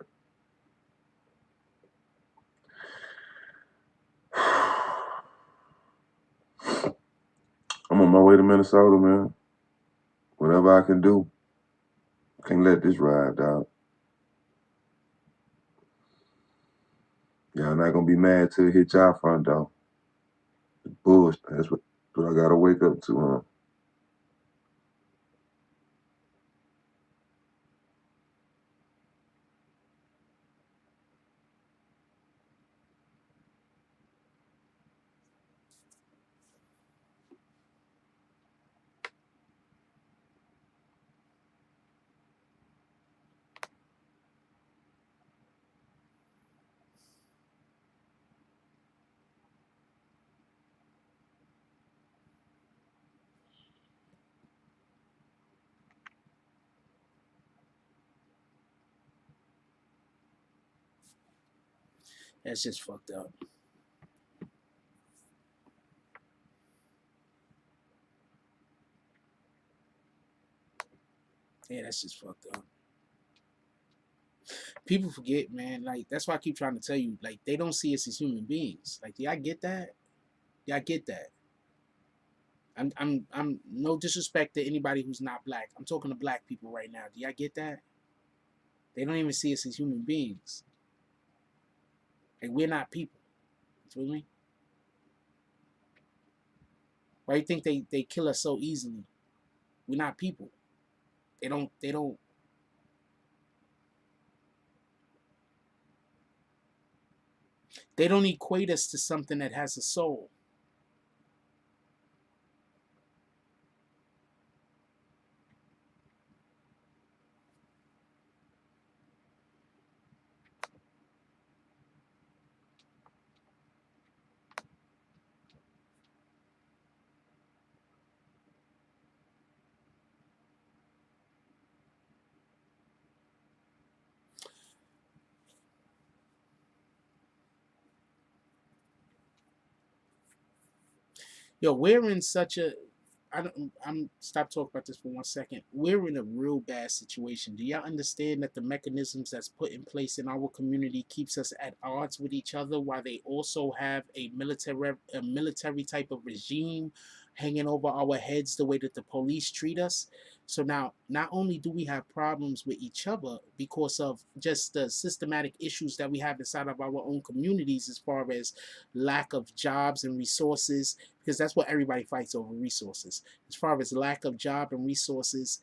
I'm on my way to Minnesota, man. Whatever I can do. Can't let this ride out. Y'all not gonna be mad till it hit y'all front door. Bullshit. That's what I gotta wake up to, huh? That's just fucked up. Yeah, that's just fucked up. People forget, man. Like, that's why I keep trying to tell you, like, they don't see us as human beings. Like, do y'all get that? Y'all get that? I'm no disrespect to anybody who's not black. I'm talking to black people right now. Do y'all get that? They don't even see us as human beings. Like, we're not people. You feel me? Why do you think they kill us so easily? We're not people. They don't equate us to something that has a soul. Yo, we're in such a I'm stop talking about this for 1 second. We're in a real bad situation. Do y'all understand that the mechanisms that's put in place in our community keeps us at odds with each other, while they also have a military type of regime hanging over our heads the way that the police treat us? So now, not only do we have problems with each other because of just the systematic issues that we have inside of our own communities, as far as lack of jobs and resources, because that's what everybody fights over, resources. As far as lack of jobs and resources,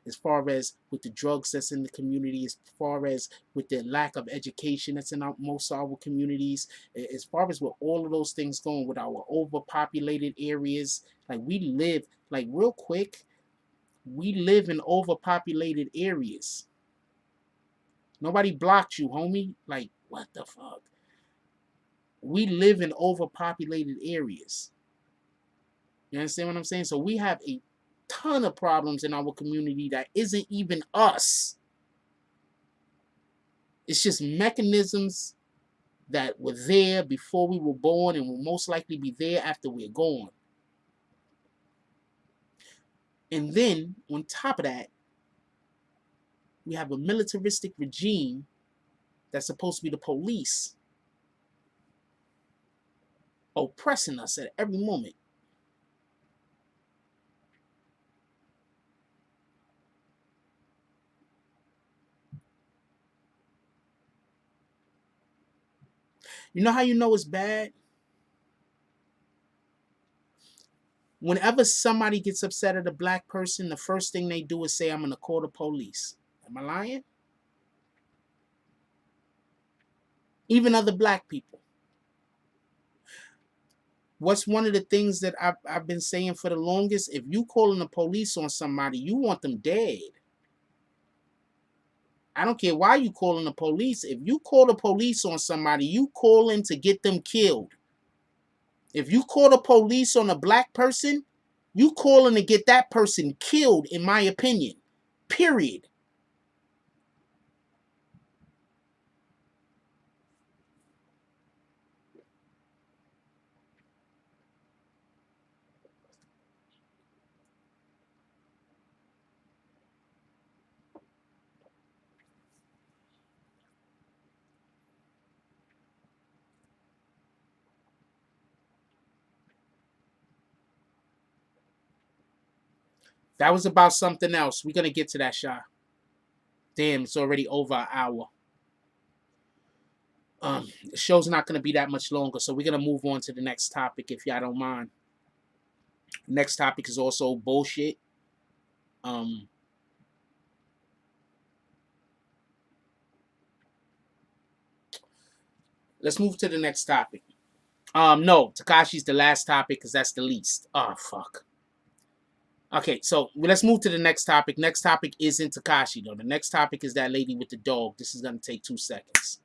as far as with the drugs that's in the community, as far as with the lack of education that's in most of our communities, as far as with all of those things going with our overpopulated areas. Like, we live, like, real quick, we live in overpopulated areas. Nobody blocked you, homie. Like, what the fuck? We live in overpopulated areas. You understand what I'm saying? So we have a ton of problems in our community that isn't even us. It's just mechanisms that were there before we were born and will most likely be there after we're gone. And then, on top of that, we have a militaristic regime that's supposed to be the police, oppressing us at every moment. You know how you know it's bad? Whenever somebody gets upset at a black person, the first thing they do is say, I'm going to call the police. Am I lying? Even other black people. What's one of the things that I've been saying for the longest? If you calling the police on somebody, you want them dead. I don't care why you calling the police. If you call the police on somebody, you calling to get them killed. If you call the police on a black person, you calling to get that person killed, in my opinion. Period. That was about something else. We're going to get to that, Sha. Damn, it's already over an hour. The show's not going to be that much longer, so we're going to move on to the next topic, if y'all don't mind. Next topic is also bullshit. Let's move to the next topic. No, Takashi's the last topic because that's the least. Oh, fuck. Okay, so let's move to the next topic. Next topic isn't Tekashi, though. The next topic is that lady with the dog. This is going to take 2 seconds.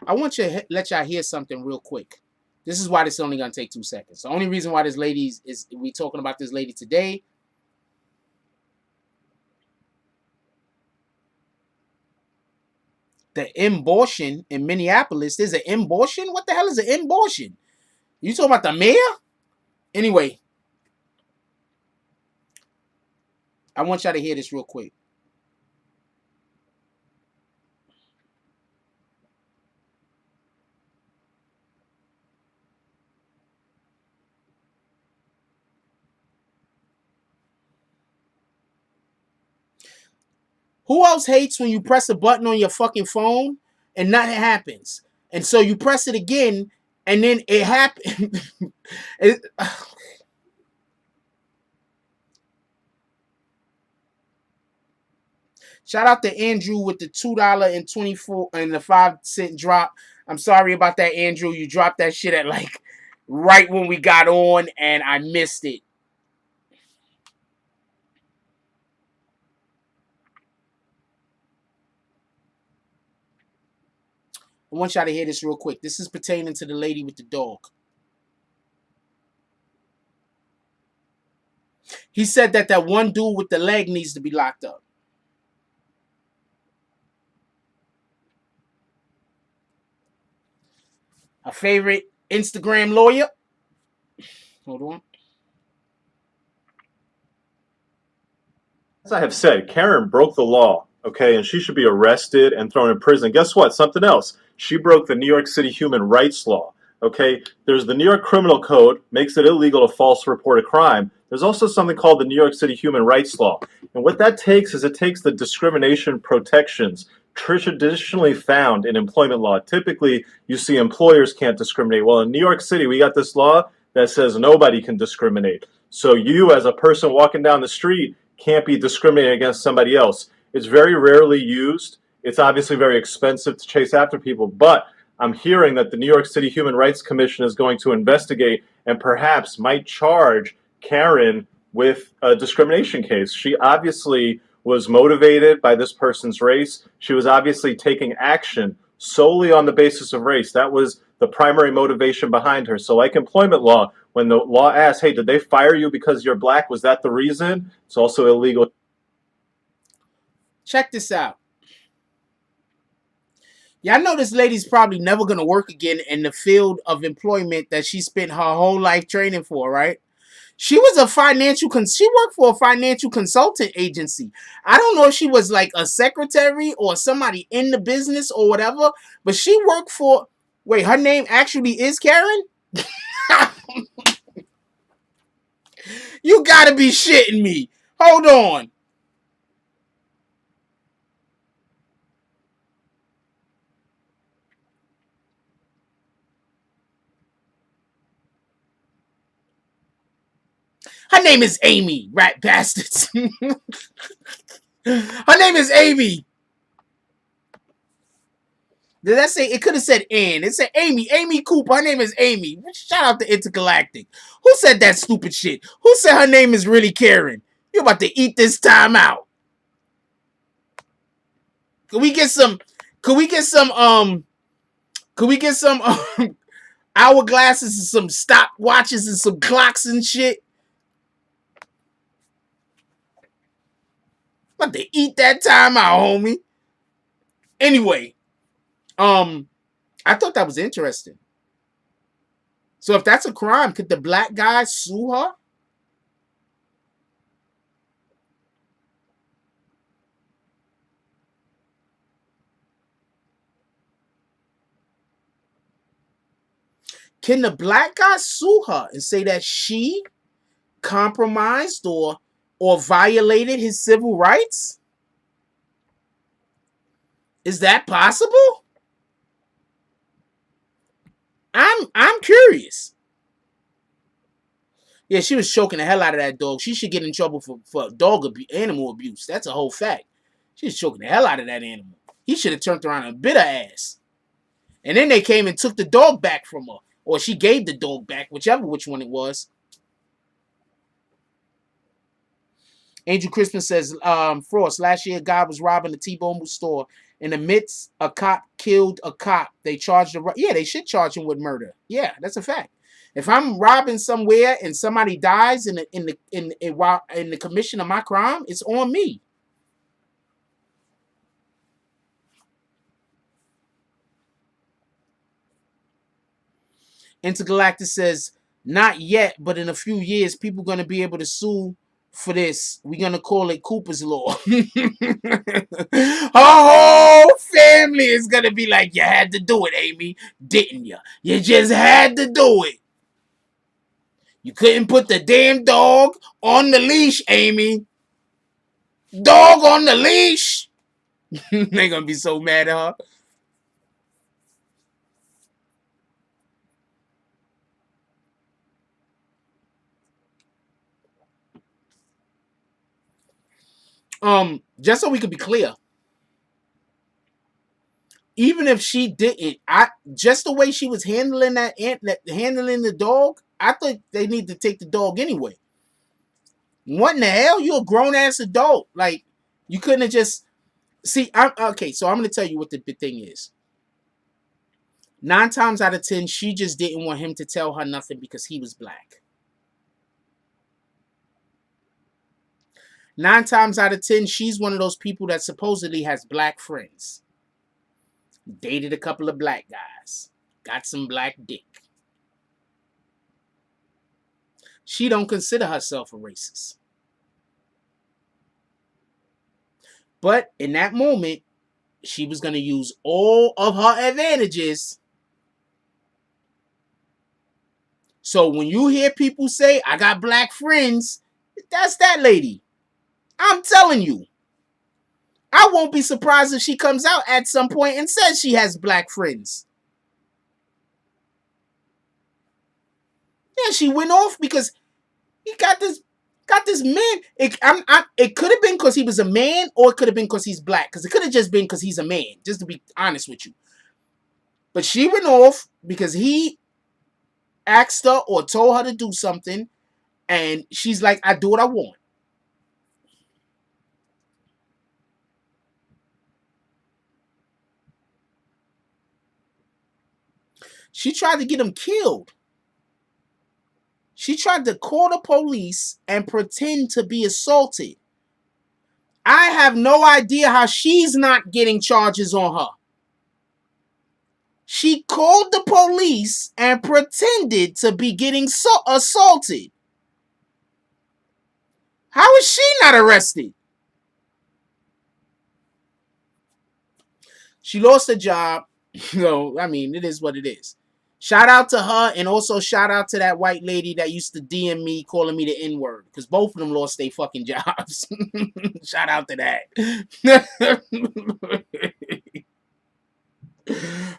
I want to let y'all hear something real quick. This is why this is only going to take 2 seconds. The only reason why this lady is we talking about this lady today. The abortion in Minneapolis. There's an abortion? What the hell is an abortion? You talking about the mayor? Anyway, I want y'all to hear this real quick. Who else hates when you press a button on your fucking phone and nothing happens? And so you press it again and then it happens. Shout out to Andrew with the $2.24 and the 5-cent drop. I'm sorry about that, Andrew. You dropped that shit at like right when we got on and I missed it. I want y'all to hear this real quick. This is pertaining to the lady with the dog. He said that that one dude with the leg needs to be locked up. A favorite Instagram lawyer. Hold on. As I have said, Karen broke the law, okay, and she should be arrested and thrown in prison. Guess what? Something else. She broke the New York City human rights law, okay? There's the New York Criminal Code, makes it illegal to false report a crime. There's also something called the New York City human rights law. And what that takes is it takes the discrimination protections traditionally found in employment law. Typically, you see employers can't discriminate. Well, in New York City, we got this law that says nobody can discriminate. So you, as a person walking down the street, can't be discriminating against somebody else. It's very rarely used. It's obviously very expensive to chase after people, but I'm hearing that the New York City Human Rights Commission is going to investigate and perhaps might charge Karen with a discrimination case. She obviously was motivated by this person's race. She was obviously taking action solely on the basis of race. That was the primary motivation behind her. So like employment law, when the law asks, hey, did they fire you because you're black? Was that the reason? It's also illegal. Check this out. Y'all know this lady's probably never going to work again in the field of employment that she spent her whole life training for, right? She was a she worked for a financial consultant agency. I don't know if she was like a secretary or somebody in the business or whatever, but she worked for, wait, her name actually is Karen? You gotta be shitting me. Hold on. Her name is Amy, rat bastards. Her name is Amy. Did that say? It could have said Ann. It said Amy. Amy Cooper. Her name is Amy. Shout out to Intergalactic. Who said that stupid shit? Who said her name is really Karen? You about to eat this time out. Could we get some hourglasses and some stopwatches and some clocks and shit? About to eat that time out, homie. Anyway, I thought that was interesting. So if that's a crime, could the black guy sue her? Can the black guy sue her and say that she compromised or violated his civil rights? Is that possible? I'm curious. Yeah, she was choking the hell out of that dog. She should get in trouble for animal abuse. That's a whole fact. She was choking the hell out of that animal. He should have turned around and bit her ass. And then they came and took the dog back from her. Or she gave the dog back, which one it was. Angel Christmas says, Frost, last year a guy was robbing a T-Bone store. In the midst, a cop killed a cop. They charged him. Yeah, they should charge him with murder. Yeah, that's a fact. If I'm robbing somewhere and somebody dies in the commission of my crime, it's on me. Intergalactic says, not yet, but in a few years, people are going to be able to sue for this. We're going to call it Cooper's Law. Her whole family is going to be like, you had to do it, Amy, didn't you? You just had to do it. You couldn't put the damn dog on the leash, Amy. Dog on the leash. They're going to be so mad at her. Just so we could be clear, even if she didn't, just the way she was handling handling the dog, I thought they need to take the dog anyway. What in the hell? You're a grown ass adult. Like, you couldn't have just see. Okay. So I'm gonna tell you what the thing is. 9 times out of 10, she just didn't want him to tell her nothing because he was black. 9 times out of 10, she's one of those people that supposedly has black friends. Dated a couple of black guys. Got some black dick. She don't consider herself a racist. But in that moment, she was going to use all of her advantages. So when you hear people say, I got black friends, that's that lady. I'm telling you, I won't be surprised if she comes out at some point and says she has black friends. Yeah, she went off because he got this man. It could have been because he was a man, or it could have been because he's black. Because it could have just been because he's a man, just to be honest with you. But she went off because he asked her or told her to do something, and she's like, I do what I want. She tried to get him killed. She tried to call the police and pretend to be assaulted. I have no idea how she's not getting charges on her. She called the police and pretended to be getting assaulted. How is she not arrested? She lost her job. So, I mean, it is what it is. Shout out to her, and also shout out to that white lady that used to DM me calling me the N-word, because both of them lost their fucking jobs. Shout out to that.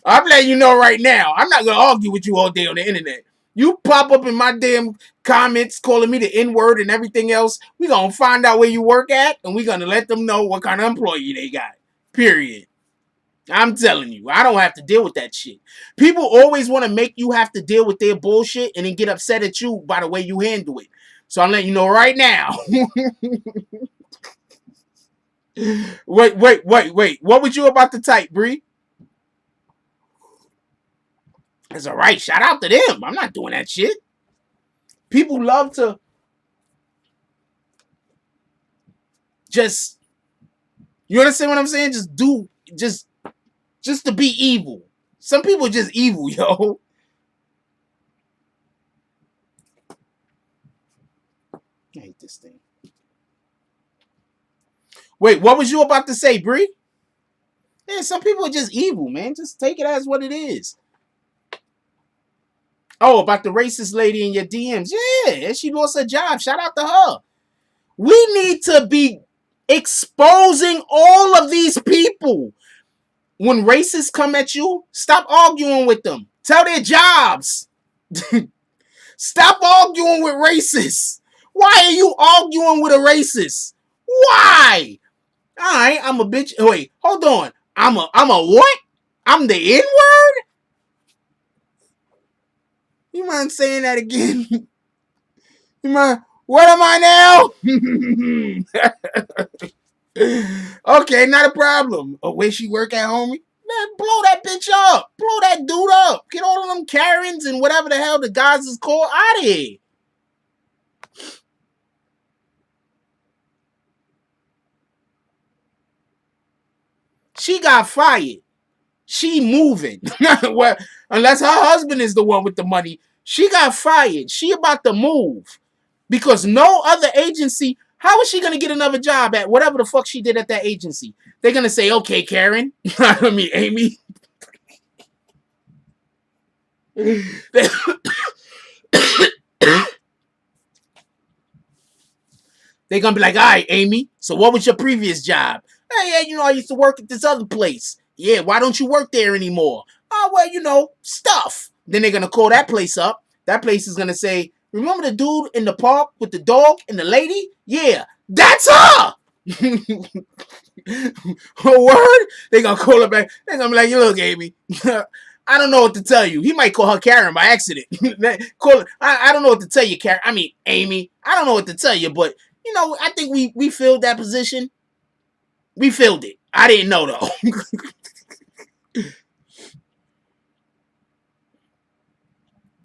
I'm letting you know right now, I'm not going to argue with you all day on the internet. You pop up in my damn comments calling me the N-word and everything else. We gonna find out where you work at, and we gonna let them know what kind of employee they got. Period. I'm telling you, I don't have to deal with that shit. People always want to make you have to deal with their bullshit and then get upset at you by the way you handle it. So I'm letting you know right now. Wait. What was you about to type, Bree? It's all right. Shout out to them. I'm not doing that shit. People love to just, you understand what I'm saying? Just to be evil. Some people are just evil, yo. I hate this thing. Wait, what was you about to say, Bree? Yeah, some people are just evil, man. Just take it as what it is. Oh, about the racist lady in your DMs. Yeah, she lost her job. Shout out to her. We need to be exposing all of these people. When racists come at you, stop arguing with them. Tell their jobs. Stop arguing with racists. Why are you arguing with a racist? Why? All right, I'm a bitch. Wait, hold on. I'm a what? I'm the N-word? You mind saying that again? You mind? What am I now? Okay, not a problem. Oh, where she work at, homie? Man, blow that bitch up. Blow that dude up. Get all of them Karens and whatever the hell the guys is called out of here. She got fired. She moving. Well, unless her husband is the one with the money. She got fired. She about to move. Because no other agency, how is she going to get another job at whatever the fuck she did at that agency? They're going to say, okay, Karen. I mean, Amy. They're going to be like, all right, Amy, so what was your previous job? Hey, yeah, you know, I used to work at this other place. Yeah, why don't you work there anymore? Oh, well, you know, stuff. Then they're going to call that place up. That place is going to say, remember the dude in the park with the dog and the lady? Yeah, that's her. Word? They're going to call her back. They're going to be like, look, Amy, I don't know what to tell you. He might call her Karen by accident. I don't know what to tell you, Karen. I mean, Amy, I don't know what to tell you, but, you know, I think we filled that position. We filled it. I didn't know, though.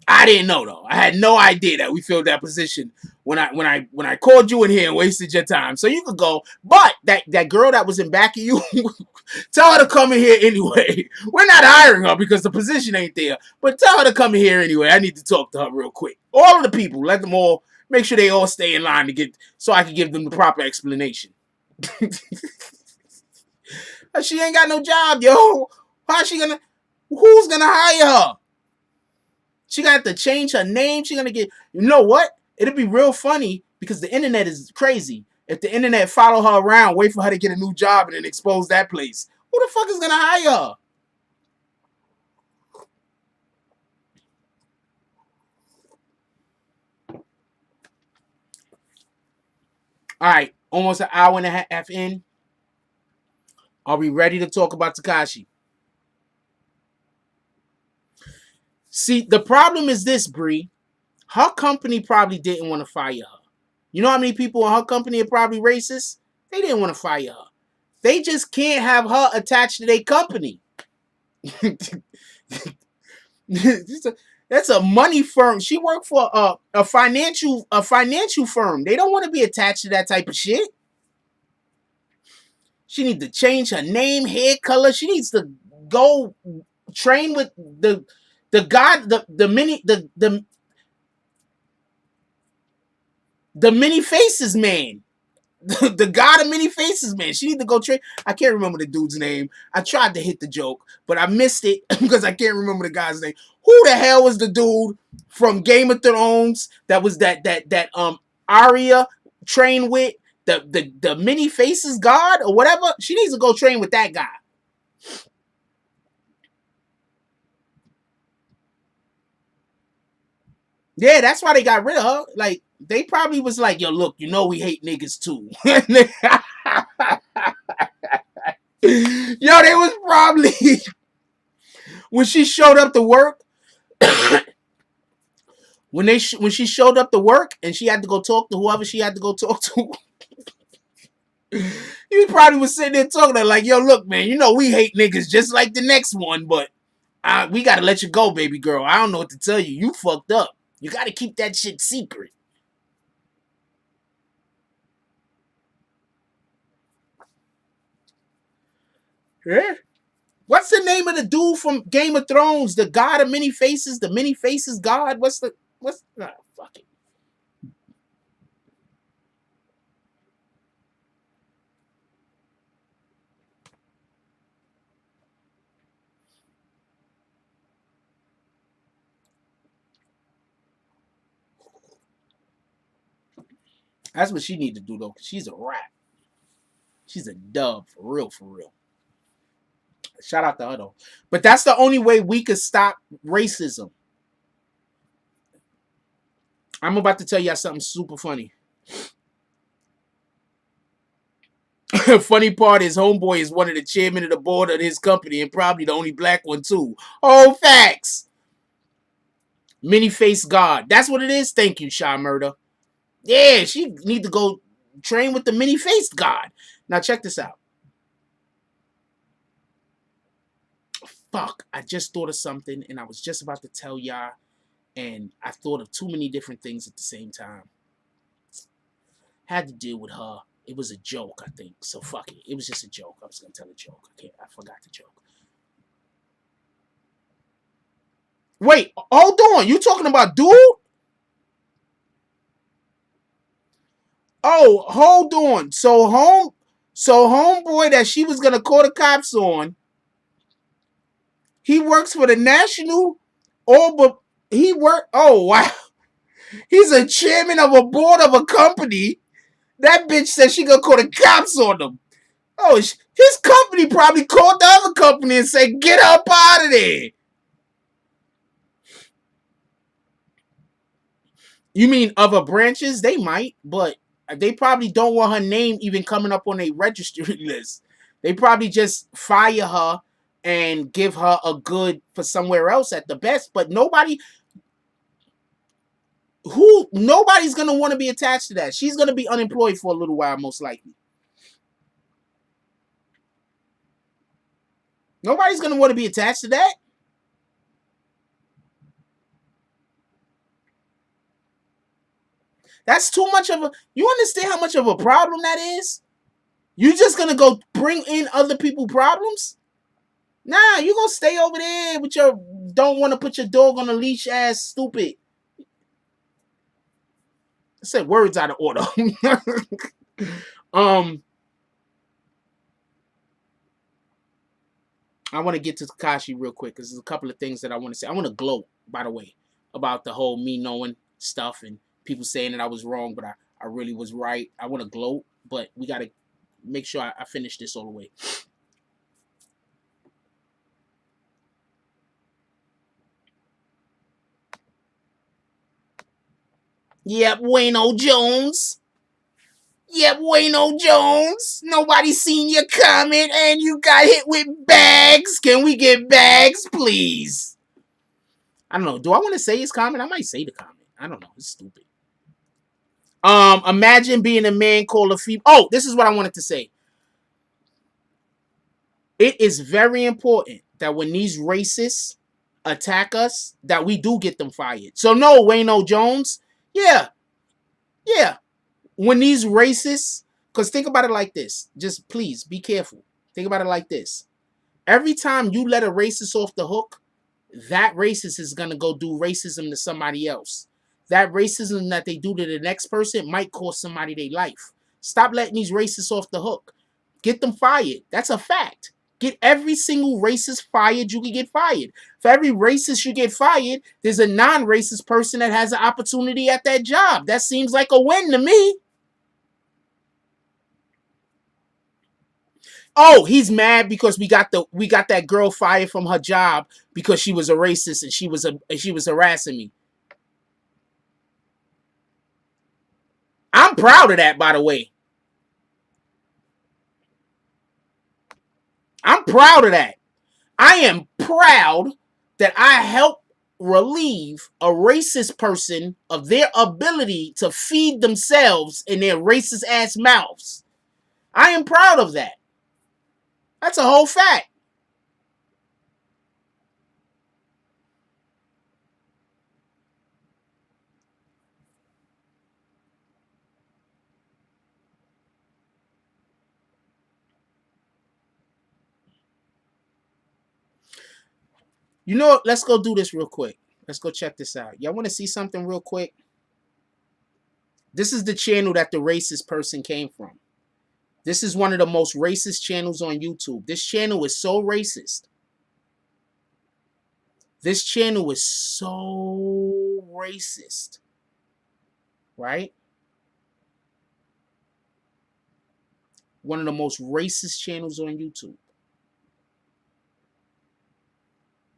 I didn't know, though. I had no idea that we filled that position when I called you in here and wasted your time. So you could go. But that girl that was in back of you, tell her to come in here anyway. We're not hiring her because the position ain't there. But tell her to come in here anyway. I need to talk to her real quick. All of the people, let them all, make sure they all stay in line to get, so I can give them the proper explanation. She ain't got no job, yo. How's she gonna, who's gonna hire her? She gonna have to change her name. She gonna get, you know what? It'll be real funny because the internet is crazy. If the internet follow her around, wait for her to get a new job and then expose that place. Who the fuck is gonna hire her? All right, almost an hour and a half in. Are we ready to talk about Tekashi? See, the problem is this, Bree. Her company probably didn't want to fire her. You know how many people in her company are probably racist? They didn't want to fire her. They just can't have her attached to their company. That's a money firm. She worked for a financial firm. They don't want to be attached to that type of shit. She needs to change her name, hair color. She needs to go train with the many faces man. The god of many faces man. She need to go train. I can't remember the dude's name. I tried to hit the joke, but I missed it because I can't remember the guy's name. Who the hell was the dude from Game of Thrones that was that Arya trained with? The many faces god or whatever? She needs to go train with that guy. Yeah, that's why they got rid of her. Like, they probably was like, yo, look, you know we hate niggas too. Yo, they was probably when she showed up to work. when she showed up to work and she had to go talk to whoever she had to go talk to. You probably was sitting there talking to her like, yo, look, man, you know we hate niggas just like the next one, but we gotta let you go, baby girl. I don't know what to tell you. You fucked up. You gotta keep that shit secret. Yeah. What's the name of the dude from Game of Thrones? The God of many faces, the many faces God. Fuck it. That's what she need to do though, because she's a rat. She's a dub, for real, for real. Shout out to her though. But that's the only way we could stop racism. I'm about to tell y'all something super funny. Funny part is homeboy is one of the chairmen of the board of his company and probably the only black one too. Oh, facts. Many-faced God. That's what it is. Thank you, Shy Murder. Yeah, she need to go train with the many-faced God. Now check this out. Fuck, I just thought of something and I was just about to tell y'all and I thought of too many different things at the same time. Had to deal with her. It was a joke, I think. So fuck it. It was just a joke. I was going to tell a joke. I forgot the joke. Wait, hold on. You talking about dude? Oh, hold on. So homeboy that she was going to call the cops on, he works for the National oh wow. He's a chairman of a board of a company. That bitch said she gonna call the cops on him. Oh, his company probably called the other company and said, get up out of there. You mean other branches? They might, but they probably don't want her name even coming up on a registry list. They probably just fire her and give her a good for somewhere else at the best, but nobody's gonna want to be attached to that. She's gonna be unemployed for a little while, most likely. Nobody's gonna want to be attached to that. That's too much of a. You understand how much of a problem that is? You just gonna go bring in other people's problems? Nah, you gonna stay over there with your don't want to put your dog on a leash ass stupid. I said words out of order. I want to get to Takashi real quick because there's a couple of things that I want to say. I want to gloat, by the way, about the whole me knowing stuff and people saying that I was wrong, but I really was right. I want to gloat, but we got to make sure I finish this all the way. Yep, Wayno Jones. Yep, Wayno Jones. Nobody seen your comment and you got hit with bags. Can we get bags, please? I don't know. Do I want to say his comment? I might say the comment. I don't know. It's stupid. Imagine being a man called a female. Oh, this is what I wanted to say. It is very important that when these racists attack us, that we do get them fired. So no, Wayno Jones. Yeah. When these racists, because think about it like this. Just please be careful. Think about it like this. Every time you let a racist off the hook, that racist is going to go do racism to somebody else. That racism that they do to the next person might cost somebody their life. Stop letting these racists off the hook. Get them fired. That's a fact. Get every single racist fired you can get fired. For every racist you get fired, there's a non-racist person that has an opportunity at that job. That seems like a win to me. Oh, he's mad because we got that girl fired from her job because she was a racist and she was harassing me. proud of that, by the way. I'm proud of that. I am proud that I helped relieve a racist person of their ability to feed themselves in their racist ass mouths. I am proud of that. That's a whole fact. You know what? Let's go do this real quick. Let's go check this out. Y'all want to see something real quick? This is the channel that the racist person came from. This is one of the most racist channels on YouTube. This channel is so racist. This channel is so racist. Right? One of the most racist channels on YouTube.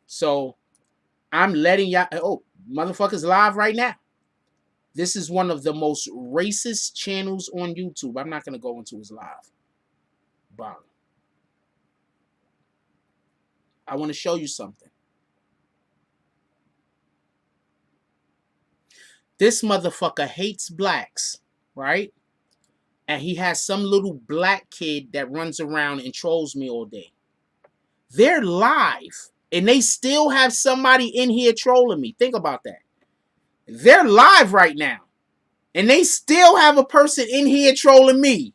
So, I'm letting y'all... Oh, motherfuckers live right now. This is one of the most racist channels on YouTube. I'm not going to go into his live. But I want to show you something. This motherfucker hates blacks, right? And he has some little black kid that runs around and trolls me all day. They're live. And they still have somebody in here trolling me. Think about that. They're live right now. And they still have a person in here trolling me.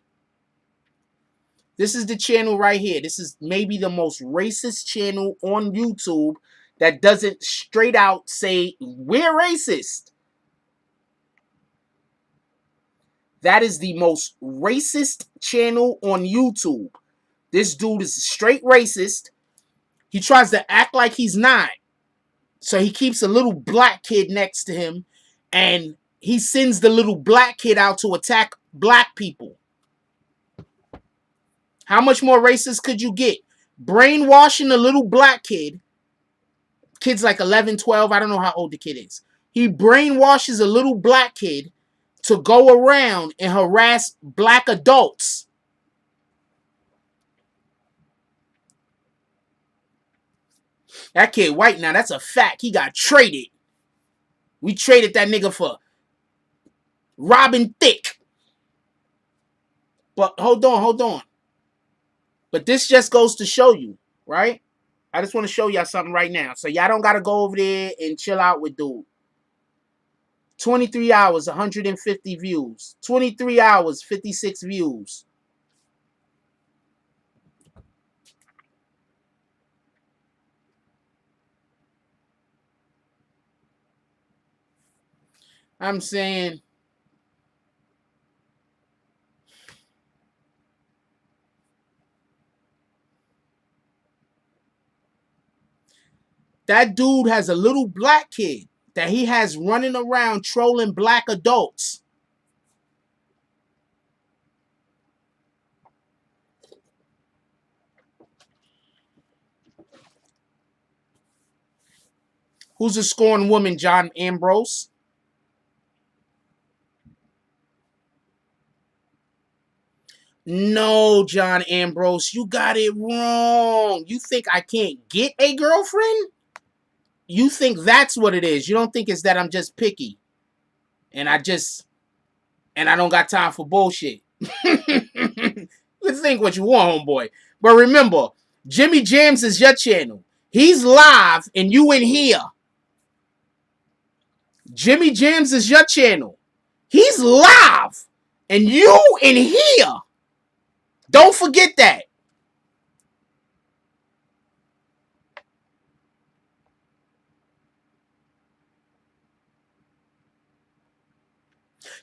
This is the channel right here. This is maybe the most racist channel on YouTube that doesn't straight out say, we're racist. That is the most racist channel on YouTube. This dude is straight racist. He tries to act like he's not. So he keeps a little black kid next to him. And he sends the little black kid out to attack black people. How much more racist could you get? Brainwashing a little black kid. Kid's like 11, 12. I don't know how old the kid is. He brainwashes a little black kid to go around and harass black adults. That kid white now. That's a fact. He got traded. We traded that nigga for Robin Thicke. But hold on. But this just goes to show you, right? I just want to show y'all something right now. So y'all don't got to go over there and chill out with dude. 23 hours, 150 views. 23 hours, 56 views. I'm saying... That dude has a little black kid that he has running around trolling black adults. Who's a scorned woman, John Ambrose? No, John Ambrose, you got it wrong. You think I can't get a girlfriend? You think that's what it is. You don't think it's that I'm just picky. And I don't got time for bullshit. You think what you want, homeboy. But remember, Jimmy Jams is your channel. He's live and you in here. Jimmy Jams is your channel. He's live and you in here. Don't forget that.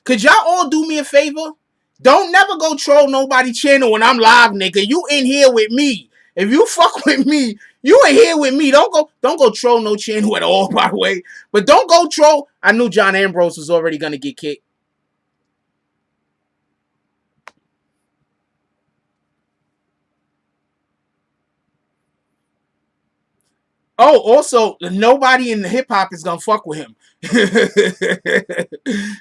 Could y'all all do me a favor? Don't never go troll nobody channel when I'm live, nigga. You in here with me. If you fuck with me, you in here with me. Don't go troll no channel at all, by the way. But don't go troll. I knew John Ambrose was already gonna get kicked. Oh, also, nobody in hip hop is gonna fuck with him.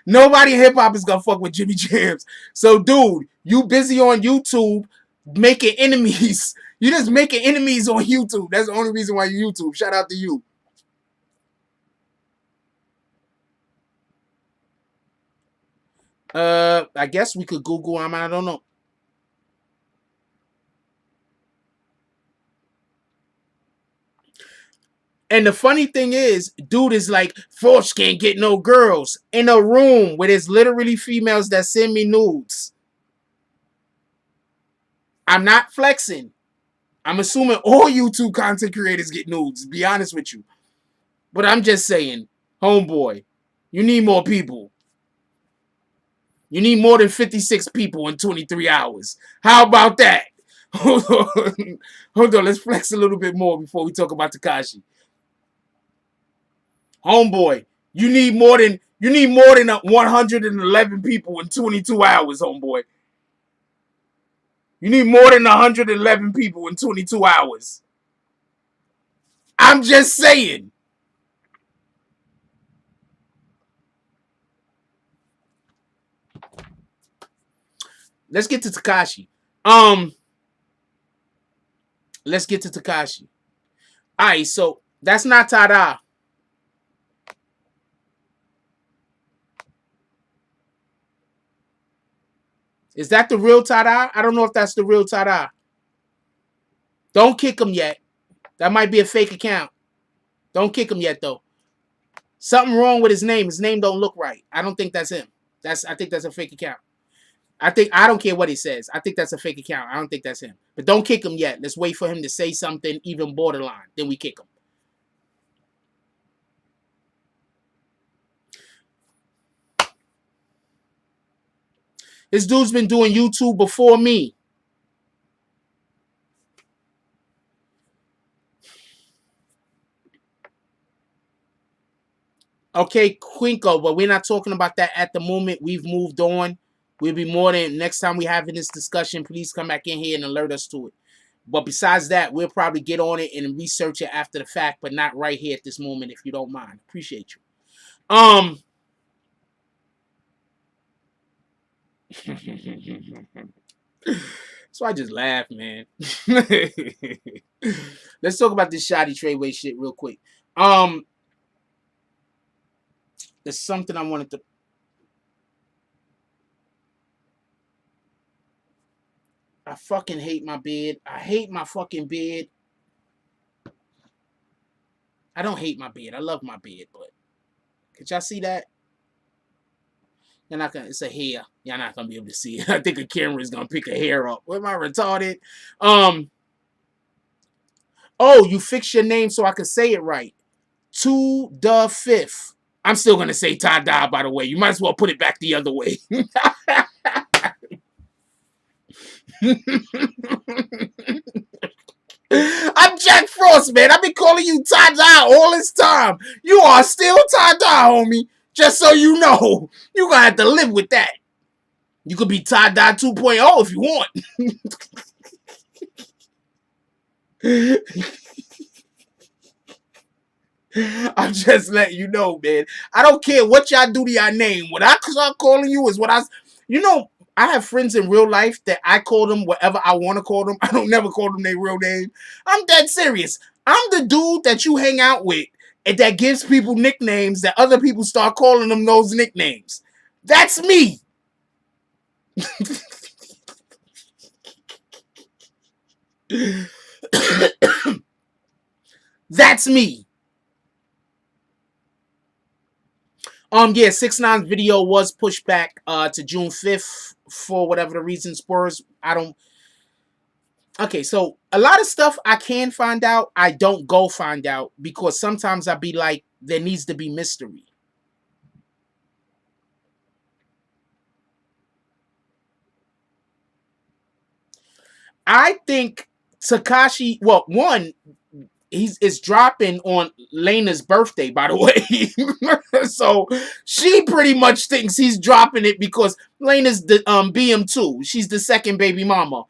Nobody in hip hop is gonna fuck with Jimmy Jams. So, dude, you busy on YouTube making enemies. You just making enemies on YouTube. That's the only reason why you YouTube. Shout out to you. I guess we could Google him. I don't know. And the funny thing is, dude is like, Force can't get no girls in a room where there's literally females that send me nudes. I'm not flexing. I'm assuming all YouTube content creators get nudes, to be honest with you. But I'm just saying, homeboy, you need more people. You need more than 56 people in 23 hours. How about that? Hold on. Hold on. Let's flex a little bit more before we talk about Tekashi. Homeboy, you need more than 111 people in 22 hours, homeboy. You need more than 111 people in 22 hours. I'm just saying. Let's get to Tekashi. Let's get to Tekashi. All right, so that's not Tada. Is that the real Tada? I don't know if that's the real Tada. Don't kick him yet. That might be a fake account. Don't kick him yet, though. Something wrong with his name. His name don't look right. I don't think that's him. I think that's a fake account. I don't care what he says. I think that's a fake account. I don't think that's him. But don't kick him yet. Let's wait for him to say something even borderline. Then we kick him. This dude's been doing YouTube before me. Okay, Quinko, but we're not talking about that at the moment. We've moved on. We'll be more than next time we have in this discussion. Please come back in here and alert us to it. But besides that, we'll probably get on it and research it after the fact, but not right here at this moment, if you don't mind. Appreciate you. So I just laugh, man. Let's talk about this Shotti Tr3yway shit real quick. There's something I wanted to. I fucking hate my beard. I hate my fucking beard. I don't hate my beard. I love my beard, but could y'all see that? You're not gonna. It's a hair. You're not gonna be able to see it. I think a camera is gonna pick a hair up. Am I retarded? Oh, you fixed your name so I could say it right. To the fifth. I'm still gonna say Tada, by the way. You might as well put it back the other way. I'm Jack Frost, man. I've been calling you Tada all this time. You are still Tada, homie. Just so you know, you're gonna have to live with that. You could be Tada 2.0 if you want. I'm just letting you know, man. I don't care what y'all do to your name. What I start calling you is what you know, I have friends in real life that I call them whatever I want to call them. I don't never call them their real name. I'm dead serious. I'm the dude that you hang out with and that gives people nicknames that other people start calling them those nicknames. That's me. That's me. Yeah, 6ix9ine's video was pushed back to June 5th for whatever the reason spurs. Okay, so a lot of stuff I can find out, I don't go find out because sometimes I be like, there needs to be mystery. I think Takashi, well, one, it's dropping on Lena's birthday, by the way. So she pretty much thinks he's dropping it because Lena's the BM2. She's the second baby mama.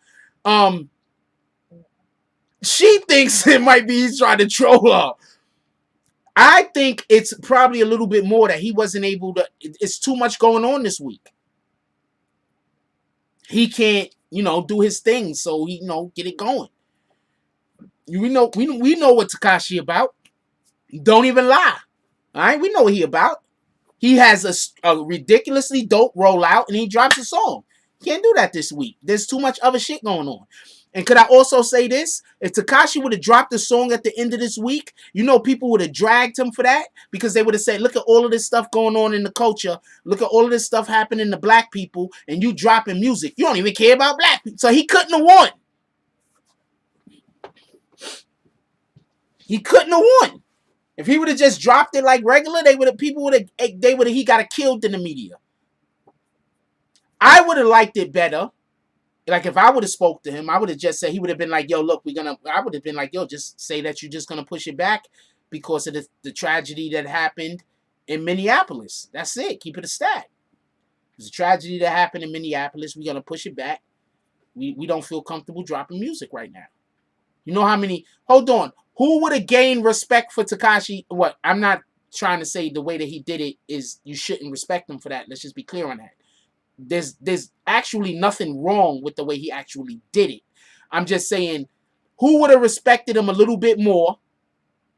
She thinks it might be he's trying to troll her. I think it's probably a little bit more that he wasn't able to. It's too much going on this week. He can't, do his thing, so he, get it going. We know what Tekashi about. Don't even lie. All right, we know what he about. He has a ridiculously dope rollout, and he drops a song. Can't do that this week. There's too much other shit going on. And could I also say this? If Tekashi would have dropped a song at the end of this week, people would have dragged him for that because they would have said, look at all of this stuff going on in the culture. Look at all of this stuff happening to black people, and you dropping music. You don't even care about black people. So he couldn't have won. He couldn't have won. If he would have just dropped it like regular, he got killed in the media. I would have liked it better. Like, if I would have spoke to him, I would have just said, he would have been like, yo, look, I would have been like, yo, just say that you're just going to push it back because of the tragedy that happened in Minneapolis. That's it. Keep it a stack. There's a tragedy that happened in Minneapolis. We're going to push it back. We don't feel comfortable dropping music right now. You know how many, hold on. Who would have gained respect for Tekashi? What? I'm not trying to say the way that he did it is you shouldn't respect him for that. Let's just be clear on that. There's actually nothing wrong with the way he actually did it. I'm just saying, who would have respected him a little bit more,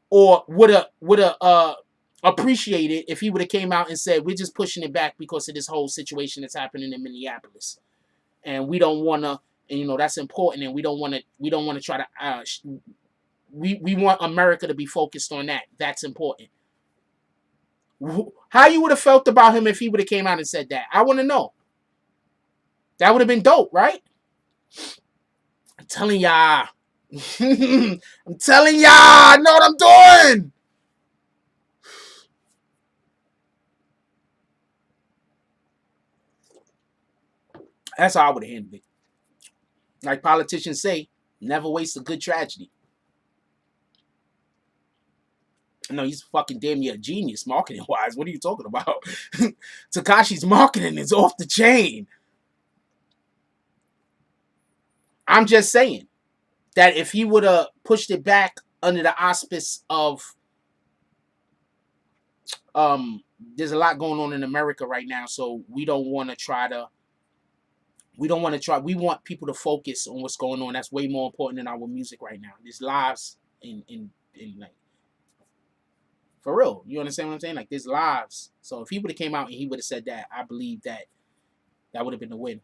or would have appreciated if he would have came out and said, we're just pushing it back because of this whole situation that's happening in Minneapolis, and we don't want to, and that's important, and we don't want to try to we want America to be focused on that. That's important. How you would have felt about him if he would have came out and said that? I want to know. That would have been dope, right? I'm telling y'all. I'm telling y'all. I know what I'm doing. That's how I would have handled it. Like politicians say, never waste a good tragedy. No, he's fucking damn near a genius marketing-wise. What are you talking about? Tekashi's marketing is off the chain. I'm just saying that if he would have pushed it back under the auspice of there's a lot going on in America right now, so we want people to focus on what's going on. That's way more important than our music right now. There's lives in like, for real. You understand what I'm saying? Like, there's lives. So if he would have came out and he would have said that, I believe that would have been the win.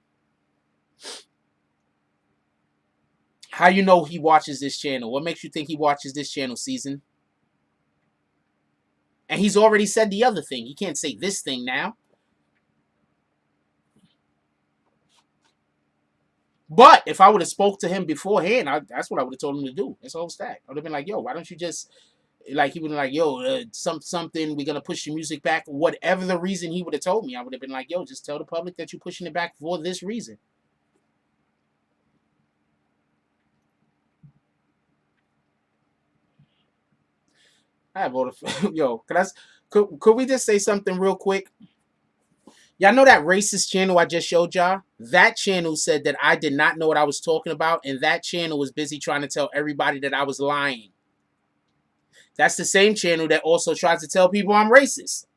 How you know he watches this channel? What makes you think he watches this channel, Season? And he's already said the other thing. He can't say this thing now. But if I would have spoke to him beforehand, that's what I would have told him to do. This whole stack. I would have been like, yo, why don't you just, like, he would have been like, yo, something, we're going to push your music back. Whatever the reason he would have told me, I would have been like, yo, just tell the public that you're pushing it back for this reason. I have all the, yo, could we just say something real quick? Y'all know that racist channel I just showed y'all? That channel said that I did not know what I was talking about, and that channel was busy trying to tell everybody that I was lying. That's the same channel that also tries to tell people I'm racist.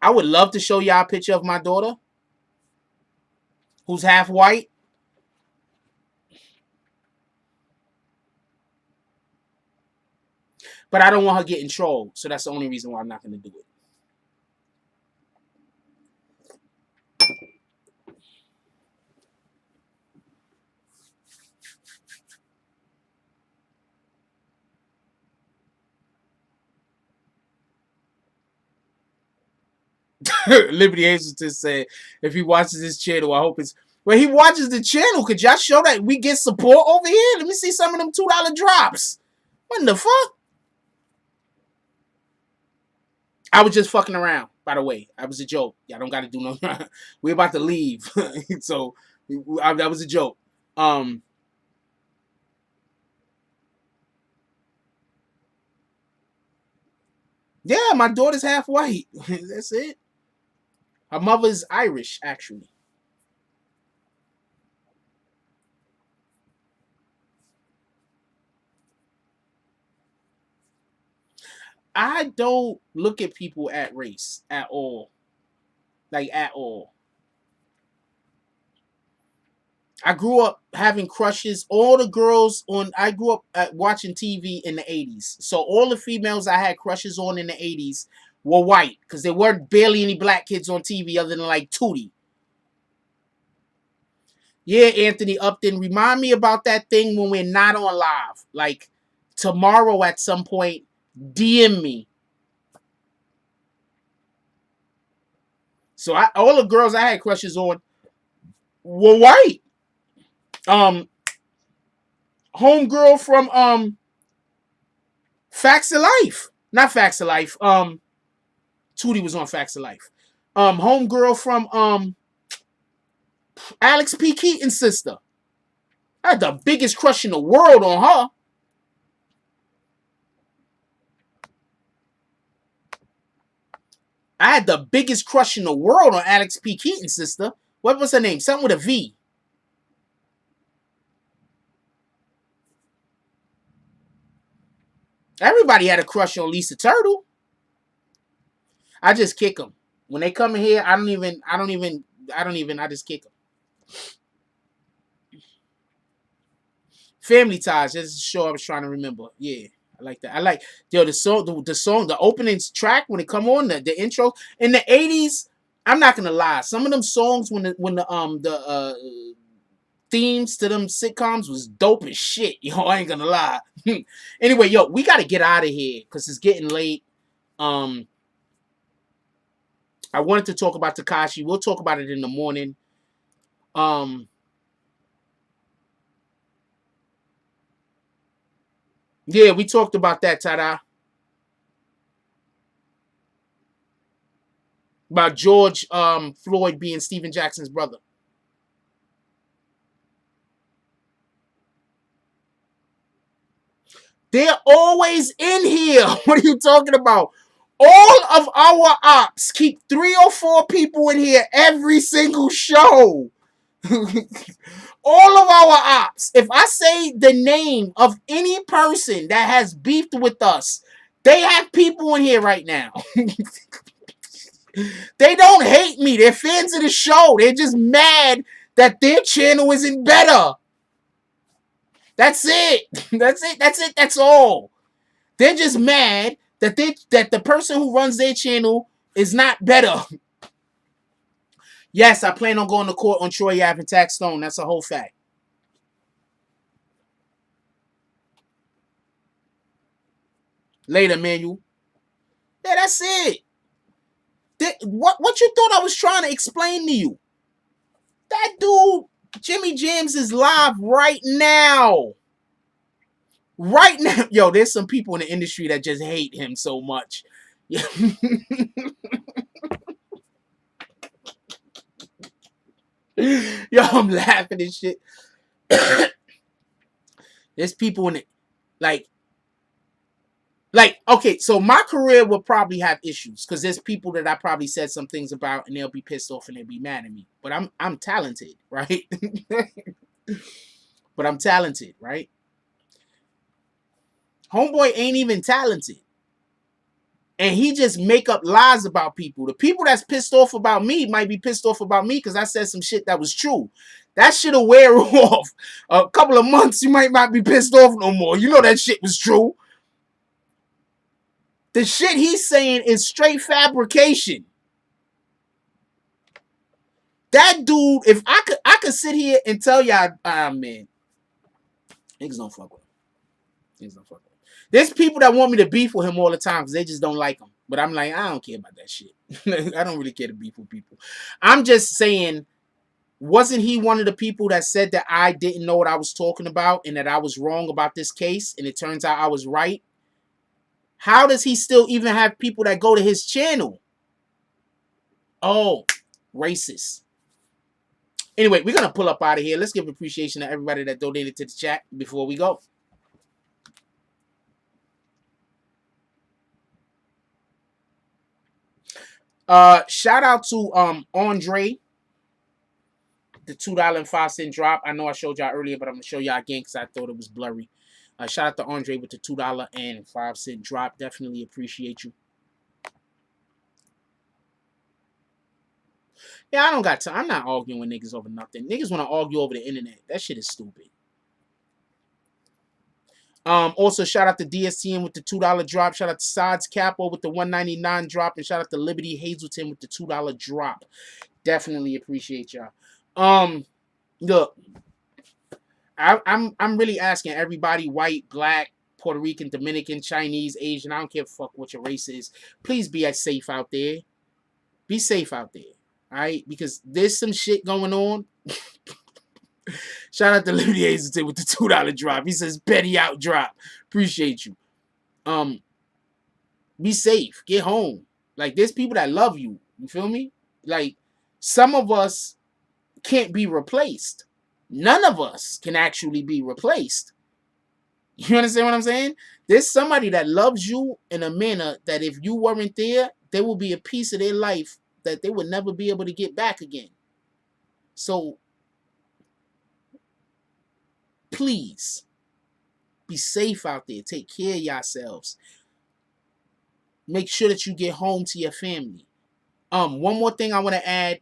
I would love to show y'all a picture of my daughter, who's half white. But I don't want her getting trolled, so that's the only reason why I'm not going to do it. Liberty Hazelton said, if he watches this channel, I hope it's... Well, he watches the channel. Could y'all show that we get support over here? Let me see some of them $2 drops. What in the fuck? I was just fucking around, by the way. That was a joke. Y'all don't got to do no... We're about to leave. So, that was a joke. Yeah, my daughter's half white. That's it. Her mother's Irish, actually. I don't look at people at race at all. Like, at all. I grew up having crushes. All the girls on, I grew up watching TV in the 80s. So all the females I had crushes on in the 80s were white. Because there weren't barely any black kids on TV other than like Tootie. Yeah, Anthony Upton, remind me about that thing when we're not on live. Like, tomorrow at some point, DM me. So all the girls I had crushes on were white. Homegirl from Facts of Life. Not Facts of Life. Tootie was on Facts of Life. Homegirl from Alex P. Keaton's sister. I had the biggest crush in the world on her. I had the biggest crush in the world on Alex P. Keaton's sister. What was her name? Something with a V. Everybody had a crush on Lisa Turtle. I just kick them. When they come in here, I just kick them. Family Ties. This is the show I was trying to remember. Yeah, I like that. I like the song, the opening track when it come on, the intro in the 80s. I'm not gonna lie. Some of them songs when the themes to them sitcoms was dope as shit. Yo, I ain't gonna lie. Anyway, yo, we gotta get out of here because it's getting late. I wanted to talk about Tekashi. We'll talk about it in the morning. Yeah, we talked about that, Tada. About George Floyd being Stephen Jackson's brother. They're always in here. What are you talking about? All of our ops keep 3 or 4 people in here every single show. All of our ops. If I say the name of any person that has beefed with us, they have people in here right now. They don't hate me. They're fans of the show. They're just mad that their channel isn't better. That's it. That's it. That's it. That's all. They're just mad that the person who runs their channel is not better. Yes, I plan on going to court on Troy Ave and Tax Stone. That's a whole fact. Later, Manuel. Yeah, that's it. What you thought I was trying to explain to you? That dude, Jimmy Jams, is live right now. Right now. Yo, there's some people in the industry that just hate him so much. Yo, I'm laughing and shit. There's people in it. Like, okay, so my career will probably have issues because there's people that I probably said some things about and they'll be pissed off and they'll be mad at me. But I'm talented, right? But I'm talented, right? Homeboy ain't even talented. And he just make up lies about people. The people that's pissed off about me might be pissed off about me because I said some shit that was true. That shit'll wear off. A couple of months, you might not be pissed off no more. You know that shit was true. The shit he's saying is straight fabrication. That dude, if I could sit here and tell y'all, man, niggas don't fuck with him. Niggas don't fuck with him. There's people that want me to beef with him all the time because they just don't like him. But I'm like, I don't care about that shit. I don't really care to beef with people. I'm just saying, wasn't he one of the people that said that I didn't know what I was talking about and that I was wrong about this case? And it turns out I was right. How does he still even have people that go to his channel? Oh, racist. Anyway, we're going to pull up out of here. Let's give appreciation to everybody that donated to the chat before we go. Shout out to Andre. The $2.05 drop. I know I showed y'all earlier, but I'm going to show y'all again because I thought it was blurry. Shout out to Andre with the $2.05 drop. Definitely appreciate you. Yeah, I don't got time. I'm not arguing with niggas over nothing. Niggas want to argue over the internet. That shit is stupid. Also, shout out to DSTN with the $2 drop. Shout out to Sides Capo with the $1.99 drop. And shout out to Liberty Hazelton with the $2 drop. Definitely appreciate y'all. Look, I'm really asking everybody, white, black, Puerto Rican, Dominican, Chinese, Asian, I don't give a fuck what your race is. Please be as safe out there. Be safe out there. Alright? Because there's some shit going on. Shout out to Liberty Hazelton with the $2 drop. He says Betty out drop. Appreciate you. Be safe. Get home. Like, there's people that love you. You feel me? Like, some of us can't be replaced. None of us can actually be replaced. You understand what I'm saying? There's somebody that loves you in a manner that if you weren't there, there will be a piece of their life that they would never be able to get back again. So, please, be safe out there. Take care of yourselves. Make sure that you get home to your family. One more thing I want to add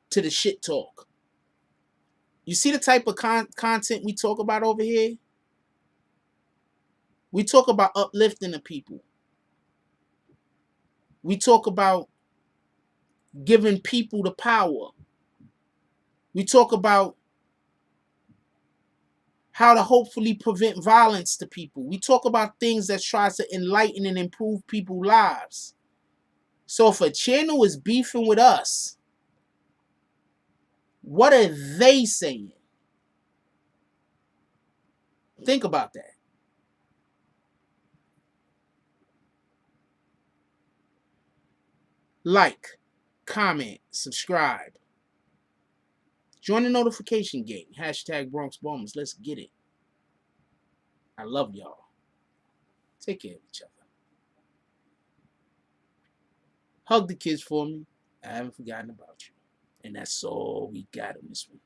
to the shit talk. You see the type of content we talk about over here? We talk about uplifting the people. We talk about giving people the power. We talk about how to hopefully prevent violence to people. We talk about things that tries to enlighten and improve people's lives. So if a channel is beefing with us, what are they saying? Think about that. Like, comment, subscribe. Join the notification gang. Hashtag Bronx Bombers. Let's get it. I love y'all. Take care of each other. Hug the kids for me. I haven't forgotten about you. And that's all we got on this one.